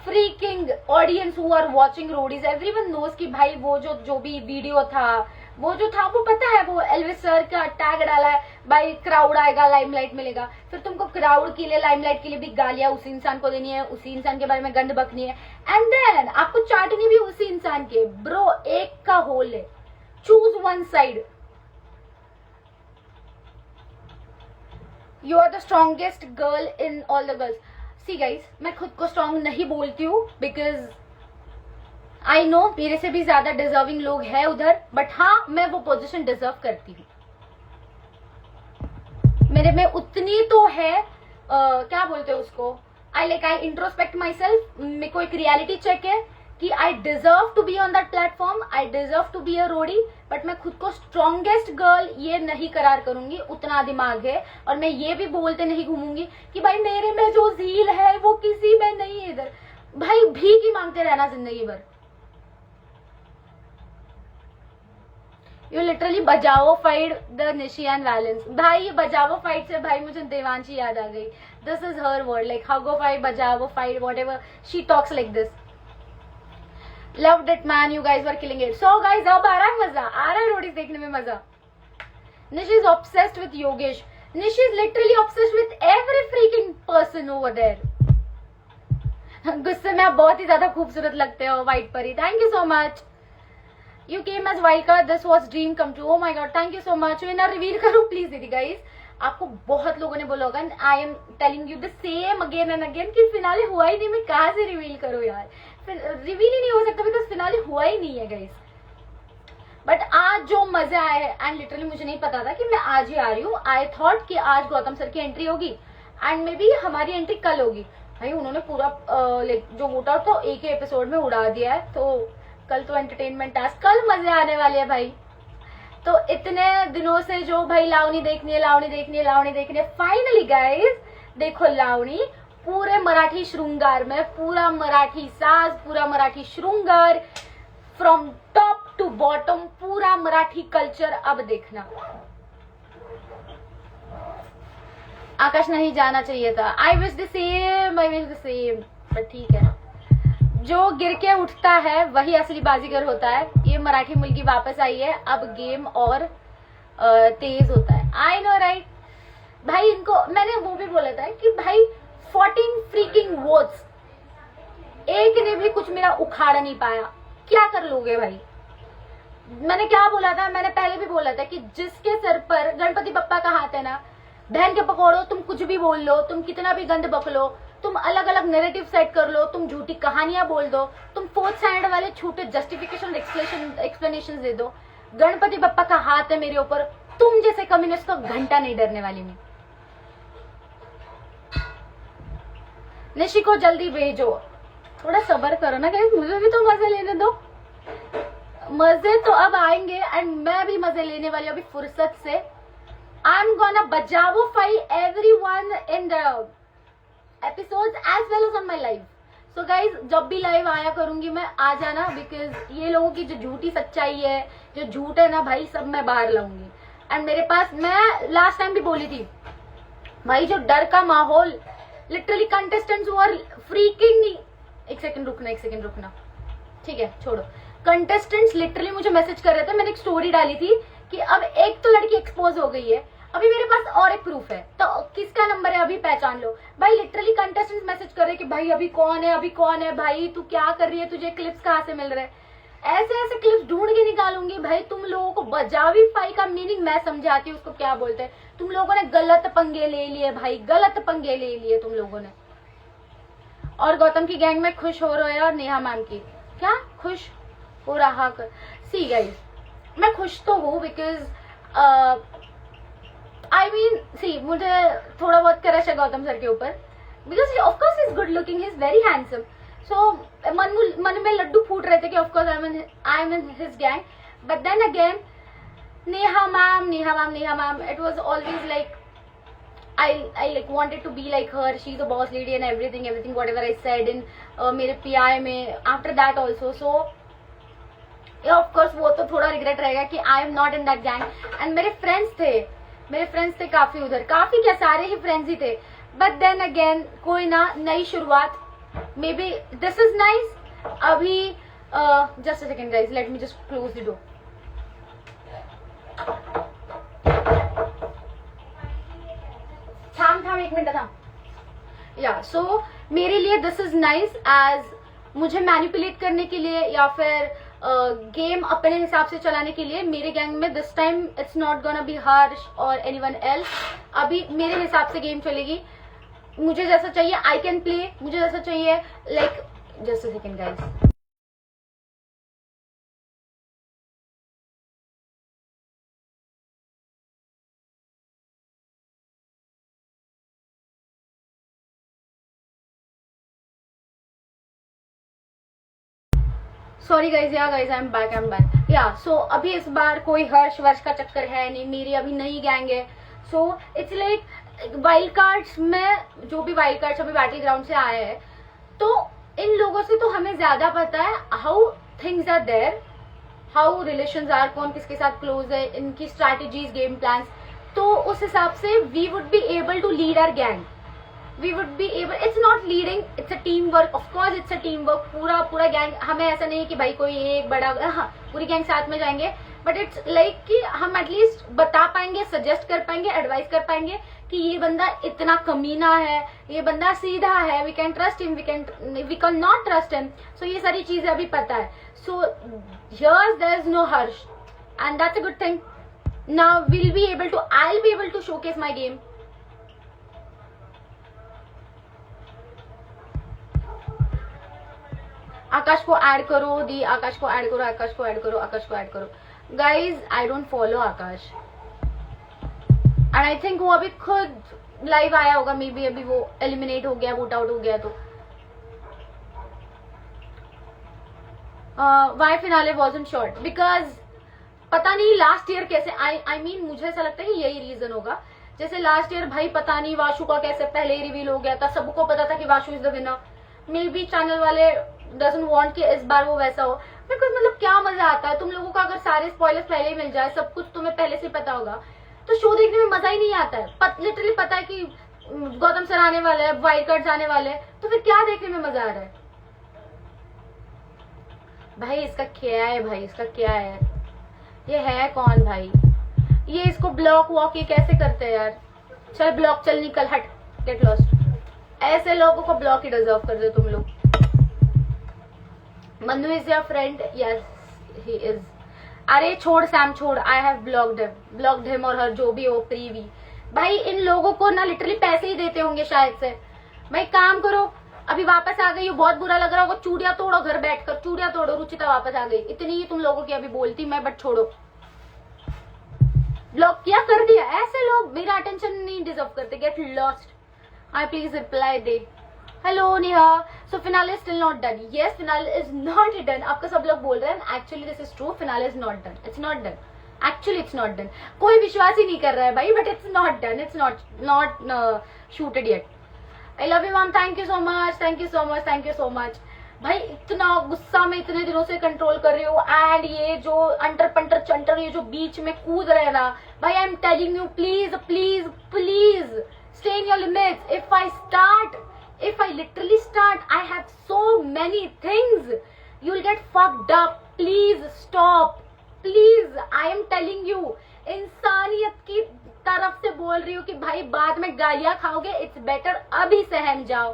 freaking audience who are watching roadies, everyone knows कि भाई वो जो भी वीडियो था वो पता है वो एल्विस सर का टैग डाला है, भाई क्राउड आएगा लाइमलाइट मिलेगा, फिर तुमको क्राउड के लिए लाइमलाइट के लिए भी गालियां उसी इंसान को देनी है, उसी इंसान के बारे में गंद बकनी है एंड देन आपको चाटनी भी उसी इंसान के। ब्रो एक का होल है, choose one side. You are the strongest girl in all the girls. See guys, मैं खुद को strong नहीं बोलती हूँ because I know मेरे से भी ज्यादा deserving लोग हैं उधर, but हाँ मैं वो पोजीशन डिजर्व करती हूँ। मेरे में उतनी तो है क्या बोलते हैं उसको, I introspect myself। मेरे को एक रियलिटी चेक है कि I deserve to be on that platform, I deserve to be a roadie, but मैं खुद को स्ट्रॉन्गेस्ट गर्ल ये नहीं करार करूंगी, उतना दिमाग है। और मैं ये भी बोलते नहीं घूमूंगी कि भाई मेरे में जो ज़ील है वो किसी में नहीं है। इधर भाई भीख ही मांगते रहना जिंदगी भर। यू लिटरली बजाओ fight the Nishi and valence. भाई ये बजाओ फाइट से भाई मुझे देवांशी याद आ गई। This is her word, like हागो फाइट, बजाओ fight, what ever she talks like this. Loved it man, you guys were killing it. So guys, अब आ रहा है मजा, आ रहा है रोडीज देखने में मजा। Nishi is obsessed with Yogesh. Nishi is literally obsessed with every freaking person over there. गुस्से में आप बहुत ही ज्यादा खूबसूरत लगते हो व्हाइट परी, thank you so much. You came as wild card, this was dream come true. Oh my god, thank you so much. Winner reveal करो प्लीज दीदी। गाइस आपको बहुत लोगों ने बोला होगा, I am telling you the same again and again कि finale हुआ ही नहीं, मैं कहाँ से रिवील करूँ यार, रिवील ही नहीं हो सकता बिकॉज फिनाले हुआ ही नहीं है गाइस। बट आज जो मजे आए हैं एंड लिटरली मुझे नहीं पता था कि मैं आज ही आ रही हूँ। आई थॉट कि आज गौतम सर की एंट्री होगी एंड मे बी हमारी एंट्री कल होगी। भाई उन्होंने पूरा जो वोट आउट था एक ही एपिसोड में उड़ा दिया है, तो कल तो एंटरटेनमेंट टास्क, कल मजे आने वाले हैं भाई। तो इतने दिनों से जो भाई लावनी देखनी है, लावनी देखनी है, लावनी देखनी है, फाइनली गाइस देखो लावनी पूरे मराठी श्रृंगार में, पूरा मराठी साज, पूरा मराठी श्रृंगार, फ्रॉम टॉप टू बॉटम, पूरा मराठी कल्चर अब देखना। आकाश नहीं जाना चाहिए था, I wish the same, I wish the same, but ठीक है, जो गिर के उठता है वही असली बाजीगर होता है। ये मराठी मुल्की वापस आई है, अब गेम और तेज होता है। आई नो राइट भाई, इनको मैंने वो भी बोला था कि भाई 14 फ्रीकिंग वोट्स, एक ने भी कुछ मेरा उखाड़ नहीं पाया, क्या कर लोगे भाई। मैंने क्या बोला था, मैंने पहले भी बोला था कि जिसके सर पर गणपति बप्पा का हाथ है ना, बहन के पकौड़ो, तुम कुछ भी बोल लो, तुम कितना भी गंद बक लो, तुम अलग अलग नैरेटिव सेट कर लो, तुम झूठी कहानियां बोल दो, तुम फोर्थ स्टैंडर्ड वाले छूटे जस्टिफिकेशन एक्सप्लेनेशन दे दो, गणपति बप्पा का हाथ है मेरे ऊपर, तुम जैसे कम्युनिस्ट को घंटा नहीं डरने वाली मैं। निशी को जल्दी भेजो, थोड़ा सब्र करो ना गाइस, मुझे भी तो मजा लेने दो। मजे तो अब आएंगे एंड मैं भी मजे लेने वाली हूँ अभी फुर्सत से. आई एम गोना बजावोफाई everyone in the episodes as well as on my live. So guys जब भी लाइव आया करूंगी मैं, आ जाना, बिकॉज ये लोगों की जो झूठी सच्चाई है, जो झूठ है ना भाई, सब मैं बाहर लाऊंगी. एंड मेरे पास, मैं लास्ट टाइम भी बोली थी भाई, जो डर का माहौल, लिटरली कंटेस्टेंट्स वर फ्रीकिंग. एक सेकंड रुकना, ठीक है छोड़ो. कंटेस्टेंट्स लिटरली मुझे मैसेज कर रहे थे. मैंने एक स्टोरी डाली थी कि अब एक तो लड़की एक्सपोज हो गई है, अभी मेरे पास और एक प्रूफ है, तो किसका नंबर है अभी पहचान लो. भाई लिटरली कंटेस्टेंट्स मैसेज कर रहे कि भाई अभी कौन है, भाई तू क्या कर रही है, तुझे क्लिप्स कहाँ से मिल रहे हैं. ऐसे ऐसे क्लिप्स ढूंढ के निकालूंगी भाई. तुम लोगों को बजावीफाई का मीनिंग मैं समझाती हूँ, उसको क्या बोलते हैं. तुम लोगों ने गलत पंगे ले लिए भाई, गलत पंगे ले लिए तुम लोगों ने. और गौतम की गैंग में खुश हो रहे हो, और नेहा मैम की क्या खुश हो रहा कर. सी गाइस, मैं खुश तो हूँ बिकॉज आई मीन सी, मुझे थोड़ा बहुत क्रश है गौतम सर के ऊपर, because of course he is good looking, he is very handsome. So मन में लड्डू फूट रहे थे कि of course I am in his gang. But then again Neha ma'am, it was always like I like wanted to be like her. She's a boss lady and everything whatever I said in मेरे PI में, after that also. So yeah, of course वो तो थोड़ा regret रहेगा कि I am not in that gang. And मेरे friends थे काफी उधर, काफी क्या सारे ही फ्रेंड्स ही थे. बट देन अगेन कोई ना, नई शुरुआत, maybe this is nice. अभी just a second guys, let me just close the door. थाम एक मिनट था. या सो मेरे लिए दिस इज नाइस, एज मुझे मैनिपुलेट करने के लिए या फिर गेम अपने हिसाब से चलाने के लिए. मेरे गैंग में this time it's not gonna be Harsh और एनीवन एल्स. अभी मेरे हिसाब से गेम चलेगी. मुझे जैसा चाहिए आई कैन प्ले, मुझे जैसा चाहिए like. Just a second guys. Sorry guys, yeah guys I am back. या सो अभी इस बार कोई हर्ष वर्ष का चक्कर है नहीं, मेरी अभी नई गैंग है. So it's like wild cards में, जो भी वाइल्ड कार्ड्स अभी बैटल ग्राउंड से आए हैं, तो इन लोगों से तो हमें ज्यादा पता है how things are there, how relations are, कौन किसके साथ क्लोज है, इनकी स्ट्रैटेजीज, गेम प्लान्स. तो उस हिसाब से we would be able to lead our gang. We would be able, it's not leading, it's a teamwork. Of course it's a teamwork. पूरा गैंग, हमें ऐसा नहीं कि भाई कोई एक बड़ा, हाँ पूरी गैंग साथ में जाएंगे. बट इट्स लाइक कि हम एटलीस्ट बता पाएंगे, सजेस्ट कर पाएंगे, एडवाइस कर पाएंगे कि ये बंदा इतना कमीना है, ये बंदा सीधा है, we can trust him, we can not trust him. So ये सारी चीजें अभी पता है. So here there is no Harsh and that's a good thing. Now will be able to, I will be able to showcase my game. Akash को add करो, दी आकाश को add करो, आकाश को ऐड करो, आकाश को ऐड करो. Guys I don't follow Akash, and I think वो अभी खुद लाइव आया होगा, मे बी अभी वो एलिमिनेट हो गया, वोट आउट हो गया. तो why finale wasn't short, because पता नहीं लास्ट ईयर कैसे, आई मीन मुझे ऐसा लगता है कि यही रीजन होगा. जैसे लास्ट ईयर भाई पता नहीं वाशु का कैसे पहले ही रिवील हो गया था, सबको पता था कि Vashu is the winner. May be channel वाले डजंट वांट कि इस बार वो वैसा हो. बिकॉज मतलब क्या मजा आता है तुम लोगों को, अगर सारे स्पॉयलर्स पहले ही मिल जाए, सब कुछ तुम्हें पहले से पता होगा, तो शो देखने में मजा ही नहीं आता है. लिटरली पता है कि गौतम सर आने वाले हैं, वाइल्ड कार्ड्स आने वाले हैं, तो फिर क्या देखने में मजा आ रहा है भाई. इसका क्या है भाई, इसका क्या है, ये है कौन भाई, ये इसको ब्लॉक वॉक ये कैसे करते हैं यार. चल ब्लॉक, चल निकल, हट, गेट लॉस्ट. ऐसे लोगों को ब्लॉक ही डिजर्व कर दो तुम लोग. Manu is your friend, yes he is. अरे छोड़ सैम छोड़, आई हैव ब्लॉक्ड हिम और हर, जो भी हो, प्रीवी. भाई इन लोगों को ना लिटरली पैसे ही देते होंगे शायद से. भाई काम करो, अभी वापस आ गई हो, बहुत बुरा लग रहा होगा, चूड़िया तोड़ो घर बैठकर, चूड़िया तोड़ो. रुचिता वापस आ गई, इतनी ही तुम लोगों की अभी बोलती मैं, बट छोड़ो. ब्लॉक किया, कर दिया. ऐसे लोग मेरा अटेंशन नहीं डिजर्व करते. Get lost. I please reply they. Hello Neha, so finale still not done. Yes, finale is not done. आपका सब लोग बोल रहे हैं, actually this is true, finale is not done, it's not done, actually it's not done. कोई विश्वास ही नहीं कर रहा है भाई, but it's not done, it's not shooted yet. I love you ma'am, thank you so much, thank you so much, thank you so much. भाई इतना गुस्सा में इतने दिनों से कंट्रोल कर रही हूँ, एंड ये जो अंटर पंटर चंटर ये जो बीच में कूद रहे हैं ना भाई, I am telling you, please please please stay in your limits. If I literally start, I have so many things. You'll get fucked up. Please stop. Please, I am telling you. इंसानियत की तरफ से बोल रही हूँ कि भाई बाद में गालियां खाओगे, it's better अभी सहम जाओ।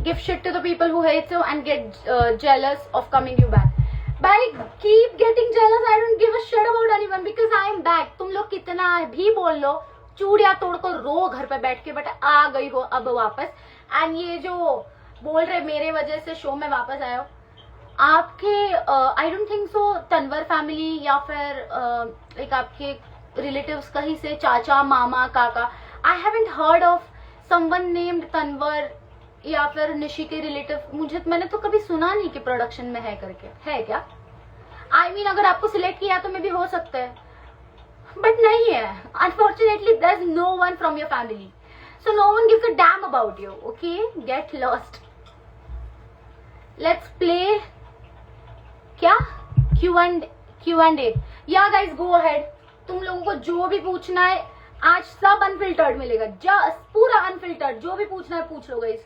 Give shit to the people who hate you and get jealous of coming you back. भाई keep getting jealous. I don't give a shit about anyone because I am back. तुम लोग कितना भी बोल लो, चूड़िया तोड़कर रो घर पे बैठ के, बट आ गई हो अब वापस। एंड ये जो बोल रहे मेरे वजह से शो में वापस आए हो, आपके I don't think so Tanwar family या फिर लाइक आपके रिलेटिव्स कहीं से, चाचा मामा काका, I haven't heard of someone named Tanwar या फिर निशी के रिलेटिव। मैंने तो कभी सुना नहीं कि प्रोडक्शन में है करके, है क्या? आई मीन अगर आपको सिलेक्ट किया तो मे भी हो सकता है, बट नहीं है। Unfortunately there is no one from your family, so no one gives a damn about you. Okay, get lost. Let's play क्या क्यू एंड ए। या गाइस गो अहेड, तुम लोगों को जो भी पूछना है आज सब अनफिल्टर्ड मिलेगा, जस्ट पूरा अनफिल्टर्ड, जो भी पूछना है पूछ लो गाइस।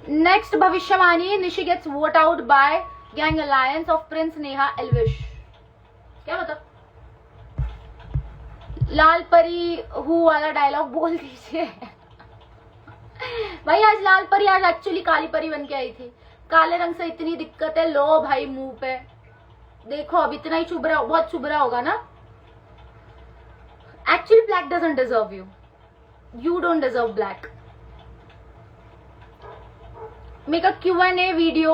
नेक्स्ट भविष्यवाणी, Nishi gets vote out by gang alliance of Prince Neha Elvish. क्या मतलब? लाल परी हु वाला डायलॉग बोल दीजिए। भाई आज लाल परी, आज एक्चुअली काली परी बन के आई थी। काले रंग से इतनी दिक्कत है, लो भाई मुंह पे देखो, अब इतना ही चुभ रहा, बहुत चुभ रहा होगा ना। Actually black doesn't deserve you, you don't deserve black. Make a Q&A video,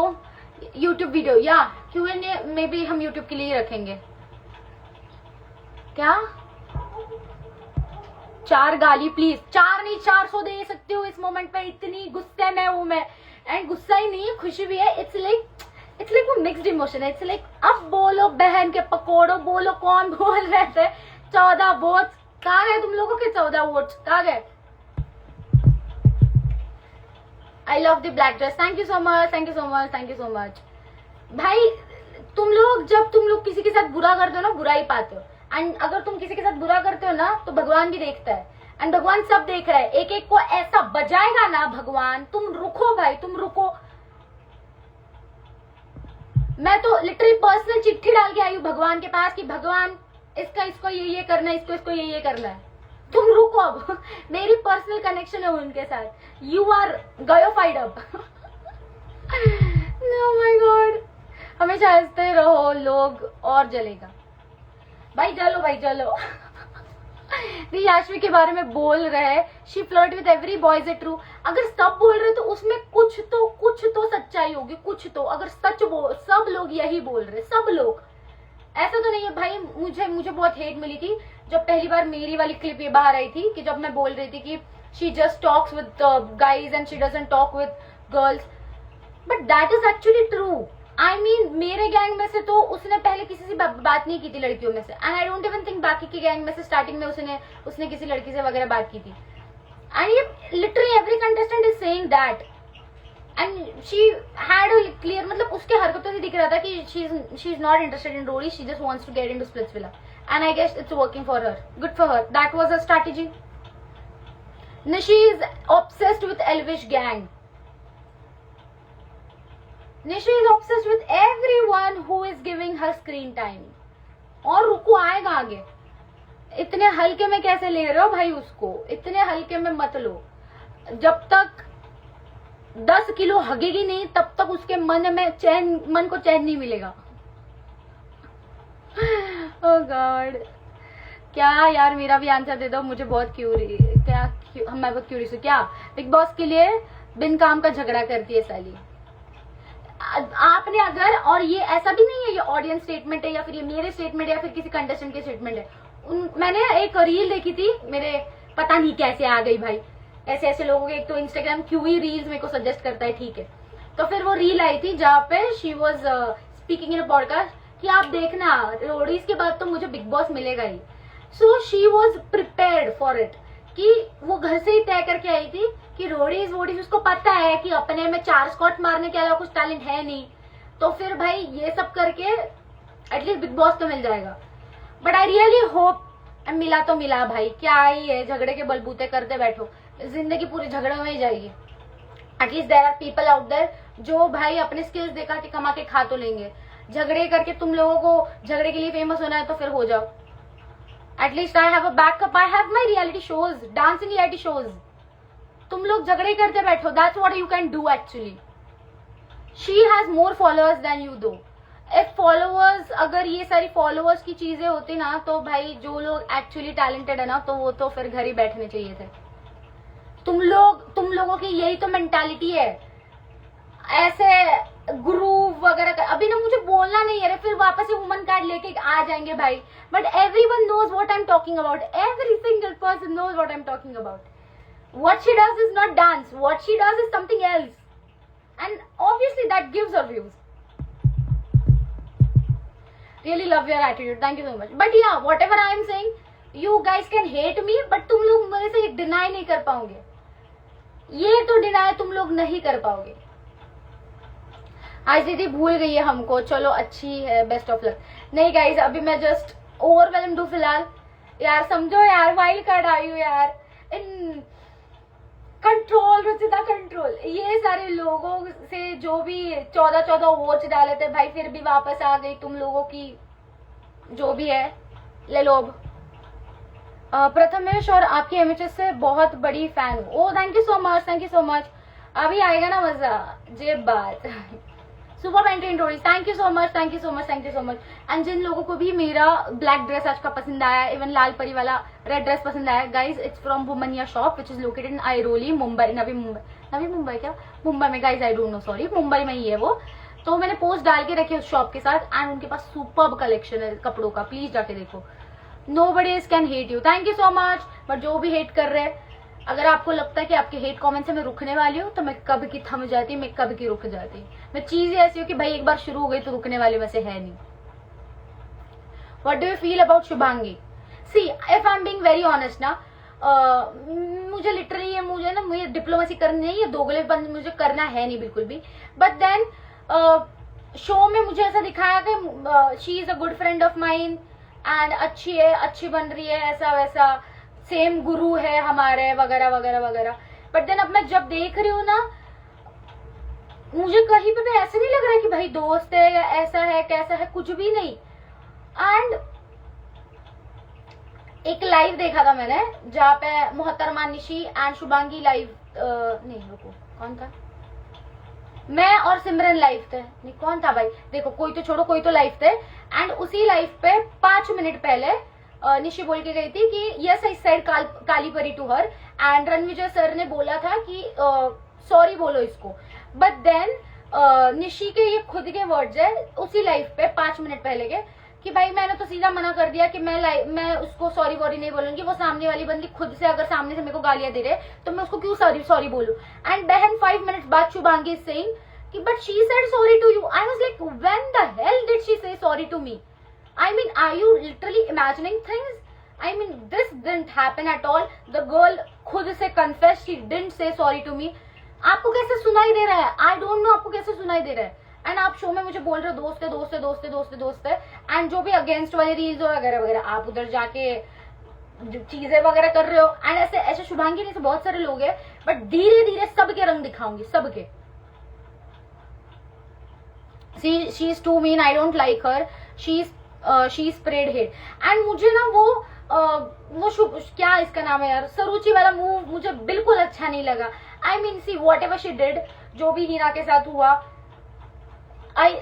YouTube video, या Q&A में भी हम यूट्यूब के लिए रखेंगे। क्या 4 गाली प्लीज, 4 नहीं 400 दे सकते हो इस मोमेंट पे, इतनी गुस्से में हूं मैं। एंड गुस्सा ही नहीं है, खुशी भी है। इट्स लाइक वो मिक्स्ड इमोशन है। इट्स लाइक अब बोलो बहन के पकोड़ो, बोलो कौन बोल रहे थे 14 वोट्स, कहाँ गए तुम लोगों के 14 वोट्स, कहाँ गए? I love the black dress, thank you so much, thank you so much, thank you so much. भाई तुम लोग जब तुम लोग किसी के साथ बुरा करते हो ना, बुरा ही पाते हो। एंड अगर तुम किसी के साथ बुरा करते हो ना, तो भगवान भी देखता है, एंड भगवान सब देख रहा है। एक एक को ऐसा बजाएगा ना भगवान, तुम रुको भाई, तुम रुको। मैं तो लिटरली पर्सनल चिट्ठी डाल के आई हूँ भगवान के पास कि भगवान इसको ये करना है, इसको ये करना है, तुम रुको अब। मेरी पर्सनल कनेक्शन है उनके साथ। यू आर गयोफाइड अप। ओह माय गॉड, हमेशा हंसते रहो लोग और जलेगा। भाई जलो, भाई जलो। याशवी के बारे में बोल रहे, she flirt with every boy, is it true? अगर सब बोल रहे तो उसमें कुछ तो सच्चाई होगी, कुछ तो। अगर सच बोल, सब लोग यही बोल रहे, सब लोग, ऐसा तो नहीं है भाई। मुझे बहुत हेट मिली थी जब पहली बार मेरी वाली क्लिप ये बाहर आई थी, कि जब मैं बोल रही थी कि she just talks with guys and she doesn't talk with girls, but that is actually true. I mean मेरे गैंग में से तो उसने पहले किसी से बात नहीं की थी लड़कियों में से, and I don't even think बाकी के गैंग में से स्टार्टिंग में उसने किसी लड़की से वगैरह बात की थी। एंड ये literally every contestant is saying that, and she had a clear, मतलब उसके हरकतों से दिख रहा था कि she is not interested in roadie, she just wants to get into Splitsvilla, and I guess it's working for her, good for her, that was a strategy. Nishi is obsessed with Elvish gang. Nishi is obsessed with everyone who is giving her screen time. और रुको, आएगा आगे। इतने हल्के में कैसे ले रहे हो भाई उसको? इतने हल्के में मत लो। जब तक 10 किलो हगेगी नहीं, तब तक उसके मन को चैन नहीं मिलेगा। ओह गॉड, क्या यार, मेरा भी आंसर दे दो, मुझे बहुत मैं बहुत क्यूरियस हूँ। क्या बिग बॉस के लिए बिन काम का झगड़ा करती है साली? आपने अगर, और ये ऐसा भी नहीं है ये ऑडियंस स्टेटमेंट है या फिर ये मेरे स्टेटमेंट है या फिर किसी कंटेस्टेंट के स्टेटमेंट है, मैंने एक रील देखी थी, मेरे पता नहीं कैसे आ गई भाई, ऐसे ऐसे लोगों के, एक तो इंस्टाग्राम क्यों ही रील्स मेरे को सजेस्ट करता है, ठीक है। तो फिर वो रील आई थी जहाँ पे she was speaking in a podcast कि आप देखना रोडीज के बाद तो मुझे बिग बॉस मिलेगा ही। So she was prepared for it, कि वो घर से ही तय करके आई थी कि रोडीज वोडीज, उसको पता है कि अपने में 4 स्कॉट मारने के अलावा कुछ टैलेंट है नहीं, तो फिर भाई ये सब करके एटलीस्ट बिग बॉस तो मिल जाएगा। बट आई रियली होप, मिला तो मिला भाई, क्या ही है, झगड़े के बलबूते करते बैठो, जिंदगी पूरी झगड़े में ही जाएगी। At least there are people out there जो भाई अपने स्किल्स देखा कि कमा के खा तो लेंगे। झगड़े करके तुम लोगों को झगड़े के लिए फेमस होना है तो फिर हो जाओ। At least I have a backup, I have my reality shows, dancing reality shows. तुम लोग झगड़े करते बैठो, that's what you can do actually. She has more followers than you though. If followers, अगर ये सारी फॉलोअर्स की चीजें होती ना तो भाई जो लोग एक्चुअली टैलेंटेड है ना तो वो तो फिर घर ही बैठने चाहिए थे। तुम लोगों की यही तो मेंटालिटी है, ऐसे ग्रूव वगैरह। अभी ना मुझे बोलना नहीं है, फिर वापस से वुमन कार्ड लेके आ जाएंगे भाई। But everyone knows what I am talking about, every single person knows what I am talking about. What she does is not dance, what she does is something else, and obviously that gives her views. Really love your attitude, thank you so much. But yeah, whatever I am saying, you guys can hate me, but तुम लोग मेरे से deny नहीं कर पाओगे, ये तो deny तुम लोग नहीं कर पाओगे। आज दीदी भूल गई है हमको, चलो अच्छी है, बेस्ट ऑफ लक। नहीं गाइज, अभी मैं जस्ट ओवरवेलम्ड हूँ फिलहाल यार, समझो यार, वाइल्ड कार्ड आई हूँ यार, इन कंट्रोल रुचिता कंट्रोल। ये सारे लोगों से जो भी 14 वोट्स डाले थे भाई, फिर भी वापस आ गई तुम लोगों की जो भी है ले लो। प्रथमेश और आपकी एमएचएस से बहुत बड़ी फैन हूँ। Oh thank you so much, thank you so much. अभी आएगा ना मजा, जे बात। Super painting stories, thank you so much, thank you so much, thank you so much. And जिन लोगों को भी मेरा ब्लैक ड्रेस आज का पसंद आया, इवन लाल परी वाला रेड ड्रेस पसंद आया, guys it's from Womania shop which is located in Airoli, Mumbai, Navi Mumbai क्या, मुंबई में guys, I don't know, sorry, Mumbai में ही है वो। तो मैंने पोस्ट डाल के रखी उस शॉप के साथ, एंड उनके पास सुपर्ब कलेक्शन है कपड़ों का, प्लीज जाके देखो। Nobody can hate you, thank you so much. But जो भी हेट कर रहे हैं, अगर आपको लगता है कि आपके हेट कमेंट से मैं रुकने वाली हूँ तो मैं कब की थम जाती, मैं कब की रुक जाती। मैं चीज ऐसी हूँ कि भाई एक बार शुरू हो गई तो रुकने वाले वैसे है नहीं। What do you feel about Shubhangi? See, if I am being very honest ना, मुझे लिटरली ये मुझे डिप्लोमेसी करनी नहीं है, दोगलेपन मुझे करना है नहीं बिल्कुल भी। बट देन शो में मुझे ऐसा दिखाया कि she is a good friend of mine and अच्छी है, अच्छी बन रही है, ऐसा वैसा, सेम गुरु है हमारे, वगैरह वगैरह वगैरह। बट देन अब मैं जब देख रही हूँ ना, मुझे कहीं पे भी ऐसा नहीं लग रहा है कि भाई दोस्त है या ऐसा है कैसा है, कुछ भी नहीं। एंड एक लाइव देखा था मैंने जहाँ पे मोहतरमा निशी एंड शुभांगी लाइव, नहीं रुको, कौन था, मैं और सिमरन लाइव थे, नहीं कौन था भाई, देखो कोई तो छोड़ो, कोई तो लाइव थे। एंड उसी लाइव पे 5 मिनट पहले निशी बोल के गई थी कि यस आई सेड काली परी to her, and Ranvijay sir ने बोला था कि सॉरी बोलो इसको। बट देन निशी के ये खुद के वर्ड्स है उसी लाइव पे 5 मिनट पहले के, कि भाई मैंने तो सीधा मना कर दिया कि मैं उसको सॉरी वॉरी नहीं बोलूंगी, वो सामने वाली बंदी खुद से अगर सामने से मेरे को गालियां दे रहे तो मैं उसको क्यों सॉरी बोलूं। एंड बहन 5 मिनट बाद शुभांगी इज सेइंग कि but she said sorry to you. I was like when the hell did she say sorry to me? I mean, are you literally imagining things? I mean, this didn't happen at all. The girl खुद से confessed, she didn't say sorry to me. आपको कैसे सुनाई दे रहा है? I don't know आपको कैसे सुनाई दे रहा है। एंड आप शो में मुझे बोल रहे हो दोस्त है, दोस्त है, दोस्त है, दोस्त है, दोस्त है, एंड जो भी अगेंस्ट वाली रील्स वगैरह वगैरह आप उधर जाके चीजें वगैरह कर रहे हो। एंड ऐसे शुभांगी नहीं से बहुत सारे लोग हैं, बट धीरे धीरे सबके रंग दिखाऊंगी, सबके। She is too mean, I don't like her. She spread hate. And मुझे ना वो क्या इसका नाम है यार, सरुचि वाला मूव मुझे बिल्कुल अच्छा नहीं लगा। I mean see whatever she did, जो भी हीना के साथ हुआ, I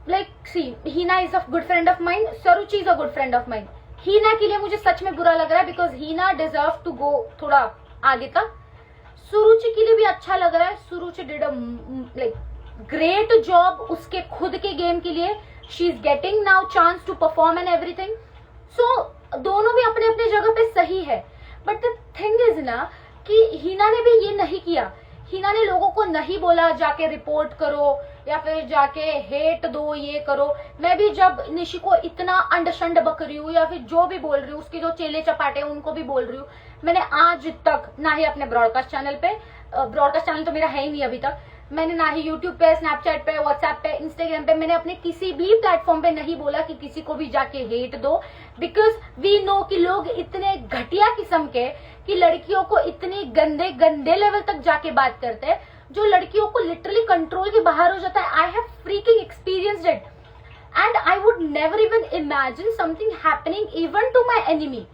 like see Heena is a good friend of mine, Saruchi is a good friend of mine. Heena के लिए मुझे सच में बुरा लग रहा है because Heena deserve to go थोड़ा आगे तक। सुरुचि के लिए भी अच्छा लग रहा है, Suruchi did like great job उसके खुद के गेम के लिए. She is getting now chance to perform and everything. So दोनों भी अपने अपने जगह पे सही है. बट द थिंग इज ना कि हीना ने भी ये नहीं किया. हीना ने लोगों को नहीं बोला जाके रिपोर्ट करो या फिर जाके हेट दो, ये करो. मैं भी जब निशी को इतना अंडशंड बक रही हूँ या फिर जो भी बोल रही हूँ, उसके जो चेले चपाटे उनको भी बोल रही हूँ. मैंने आज तक ना ही अपने ब्रॉडकास्ट चैनल पे, ब्रॉडकास्ट चैनल तो मेरा है ही नहीं अभी तक, मैंने ना ही यूट्यूब पे, स्नैपचैट पे, व्हाट्सएप पे, इंस्टाग्राम पे, मैंने अपने किसी भी प्लेटफॉर्म पे नहीं बोला कि किसी को भी जाके हेट दो. बिकॉज वी नो कि लोग इतने घटिया किस्म के कि लड़कियों को इतने गंदे गंदे लेवल तक जाके बात करते हैं जो लड़कियों को लिटरली कंट्रोल के बाहर हो जाता है. I have freaking experienced it and I would never even imagine something happening even to my enemy.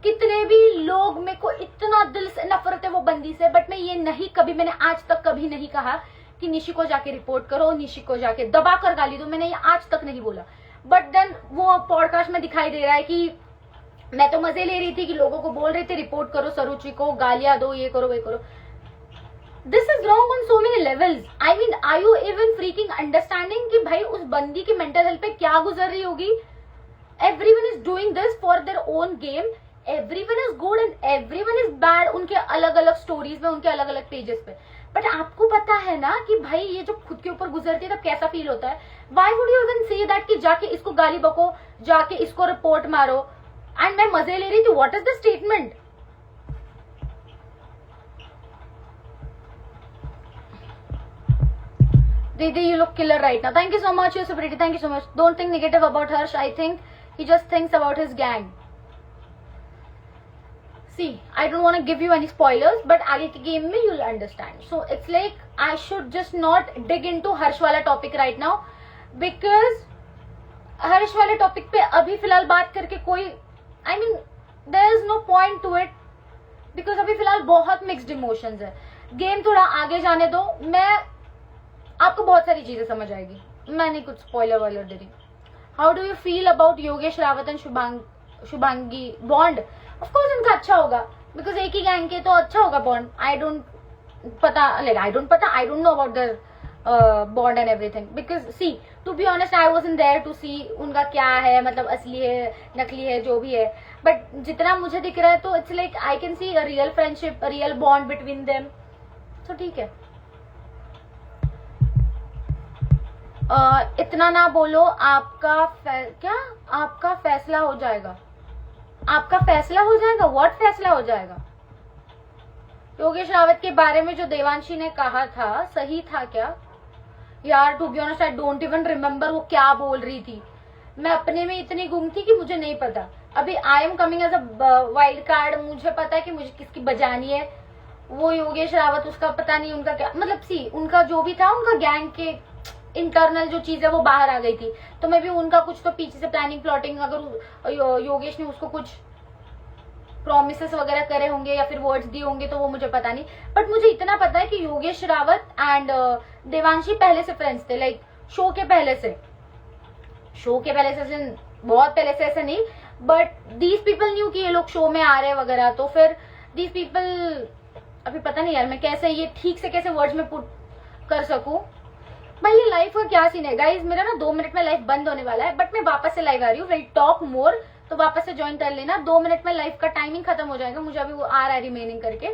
कितने भी लोग, मेरे को इतना दिल से नफरत है वो बंदी से, बट मैं ये नहीं, कभी मैंने आज तक कभी नहीं कहा कि निशी को जाके रिपोर्ट करो, निशी को जाके दबा कर गाली दो. मैंने ये आज तक नहीं बोला. बट देन वो पॉडकास्ट में दिखाई दे रहा है कि मैं तो मजे ले रही थी कि लोगों को बोल रहे थे रिपोर्ट करो सरुचि को, गालियां दो, ये करो, वे करो. This is wrong on so many levels. I mean, are you even freaking understanding कि भाई उस बंदी की मेंटल हेल्थ पे क्या गुजर रही होगी. Everyone is doing this for their own game. Everyone is good and everyone is bad उनके अलग अलग स्टोरीज में, उनके अलग अलग पेजेस पे. बट आपको पता है ना कि भाई ये जो खुद के ऊपर गुजरती है तब कैसा फील होता है. Why would you even say that कि जाके इसको गाली बको, जाके इसको रिपोर्ट मारो. एंड मैं मजे ले रही थी. What is the statement. Didi, you look killer right now. Thank you so much. You're so pretty. Thank you so much. Don't think negative about Harsh. I think he just thinks about his gang. See, I don't want to give you any spoilers, but आगे के game में you'll understand. So it's like I should just not dig into Harsh वाला topic right now, because हर्ष वाले topic पे अभी फिलहाल बात करके कोई, I mean, there is no point to it, because अभी फिलहाल बहुत मिक्स्ड इमोशंस है. गेम थोड़ा आगे जाने दो, मैं आपको बहुत सारी चीजें समझ आएगी. मैं नहीं कुछ स्पॉइलर वाइलर दे रही. How do you feel about Yogesh Rawat and Shubhangi bond. Of course इनका अच्छा होगा, बिकॉज एक ही गैंग के तो अच्छा होगा bond. I don't know about their bond and everything, because see to be honest I was in there to see उनका क्या है, मतलब असली है नकली है जो भी है. बट जितना मुझे दिख रहा है तो it's like I can see a real friendship, a real bond between them. तो ठीक है. इतना ना बोलो. आपका फैसला हो जाएगा. आपका फैसला हो जाएगा. व्हाट फैसला हो जाएगा. योगेश रावत के बारे में जो देवांशी ने कहा था सही था क्या यार. To be honest I don't even remember वो क्या बोल रही थी. मैं अपने में इतनी गुम थी कि मुझे नहीं पता. अभी I am coming as a wild card. मुझे पता है कि मुझे किसकी बजानी है. वो योगेश रावत, उसका पता नहीं उनका क्या, मतलब सी उनका जो भी था, उनका गैंग के इंटरनल जो चीज है वो बाहर आ गई थी. तो मैं भी उनका कुछ तो पीछे से प्लानिंग प्लॉटिंग, अगर योगेश ने उसको कुछ प्रॉमिसेस वगैरह करे होंगे या फिर वर्ड्स दिए होंगे तो वो मुझे पता नहीं. बट मुझे इतना पता है कि योगेश रावत एंड देवांशी पहले से फ्रेंड्स थे. लाइक शो के पहले से बहुत पहले से ऐसे नहीं, बट दीज पीपल न्यू कि ये लोग शो में आ रहे हैं वगैरह. तो फिर दीज पीपल, अभी पता नहीं यार मैं कैसे ये ठीक से कैसे वर्ड्स में पुट कर सकूं. भाई ये लाइफ का क्या सीन है गाइज. मेरा ना 2 मिनट में लाइफ बंद होने वाला है, बट मैं वापस से लाइव आ रही हूँ. विल टॉक मोर, तो वापस से ज्वाइन कर लेना. 2 मिनट में लाइफ का टाइमिंग खत्म हो जाएगा. मुझे अभी वो आ रहा है रिमेनिंग करके,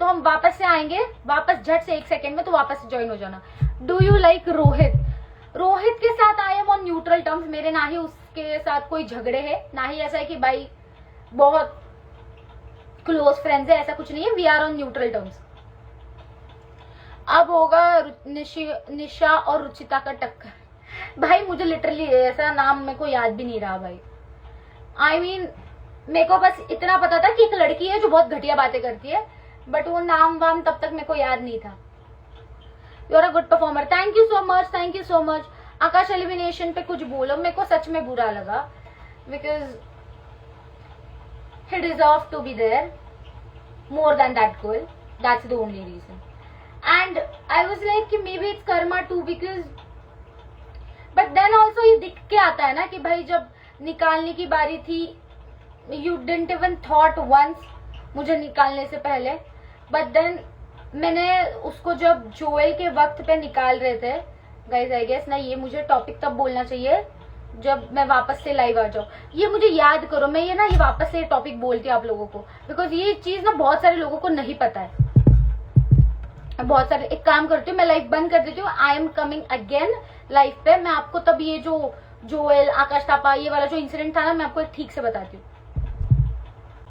तो हम वापस से आएंगे. वापस झट से 1 सेकेंड में, तो वापस से ज्वाइन हो जाना. Do you like Rohit. Rohit के साथ I am on neutral terms. मेरे ना ही उसके साथ कोई झगड़े है, ना ही ऐसा है कि भाई बहुत क्लोज फ्रेंड्स है, ऐसा कुछ नहीं है. We are on neutral terms. अब होगा निशा और रुचिता का टक्कर. भाई मुझे लिटरली ऐसा नाम मेरे को याद भी नहीं रहा भाई. आई मीन मेरे को बस इतना पता था कि एक लड़की है जो बहुत घटिया बातें करती है, बट वो नाम वाम तब तक मेरे को याद नहीं था. You are a good performer. Thank you so much, thank you so much. Aakash elimination पे कुछ बोलो. मेरे को सच में बुरा लगा, because he deserve to be there more than that girl. That's the only reason. And I was like कि maybe it's karma too, because but then also ये दिख के आता है ना कि भाई जब निकालने की बारी थी, you didn't even thought once मुझे निकालने से पहले. but then मैंने उसको जब जोएल के वक्त पे निकाल रहे थे, गाइज आई गेस ना, ये मुझे टॉपिक तब बोलना चाहिए जब मैं वापस से लाइव आ जाऊँ। ये मुझे याद करो, मैं ये वापस से टॉपिक बोलती हूँ आप लोगों को, बिकॉज ये चीज ना बहुत सारे लोगों को नहीं पता है। बहुत सारे, एक काम करती हूँ, मैं लाइव बंद कर देती हूँ, आई एम कमिंग अगेन लाइव पे। मैं आपको तब ये जो जोएल, आकाश थापा, ये वाला जो इंसिडेंट था ना, मैं आपको ठीक से बताती हूँ।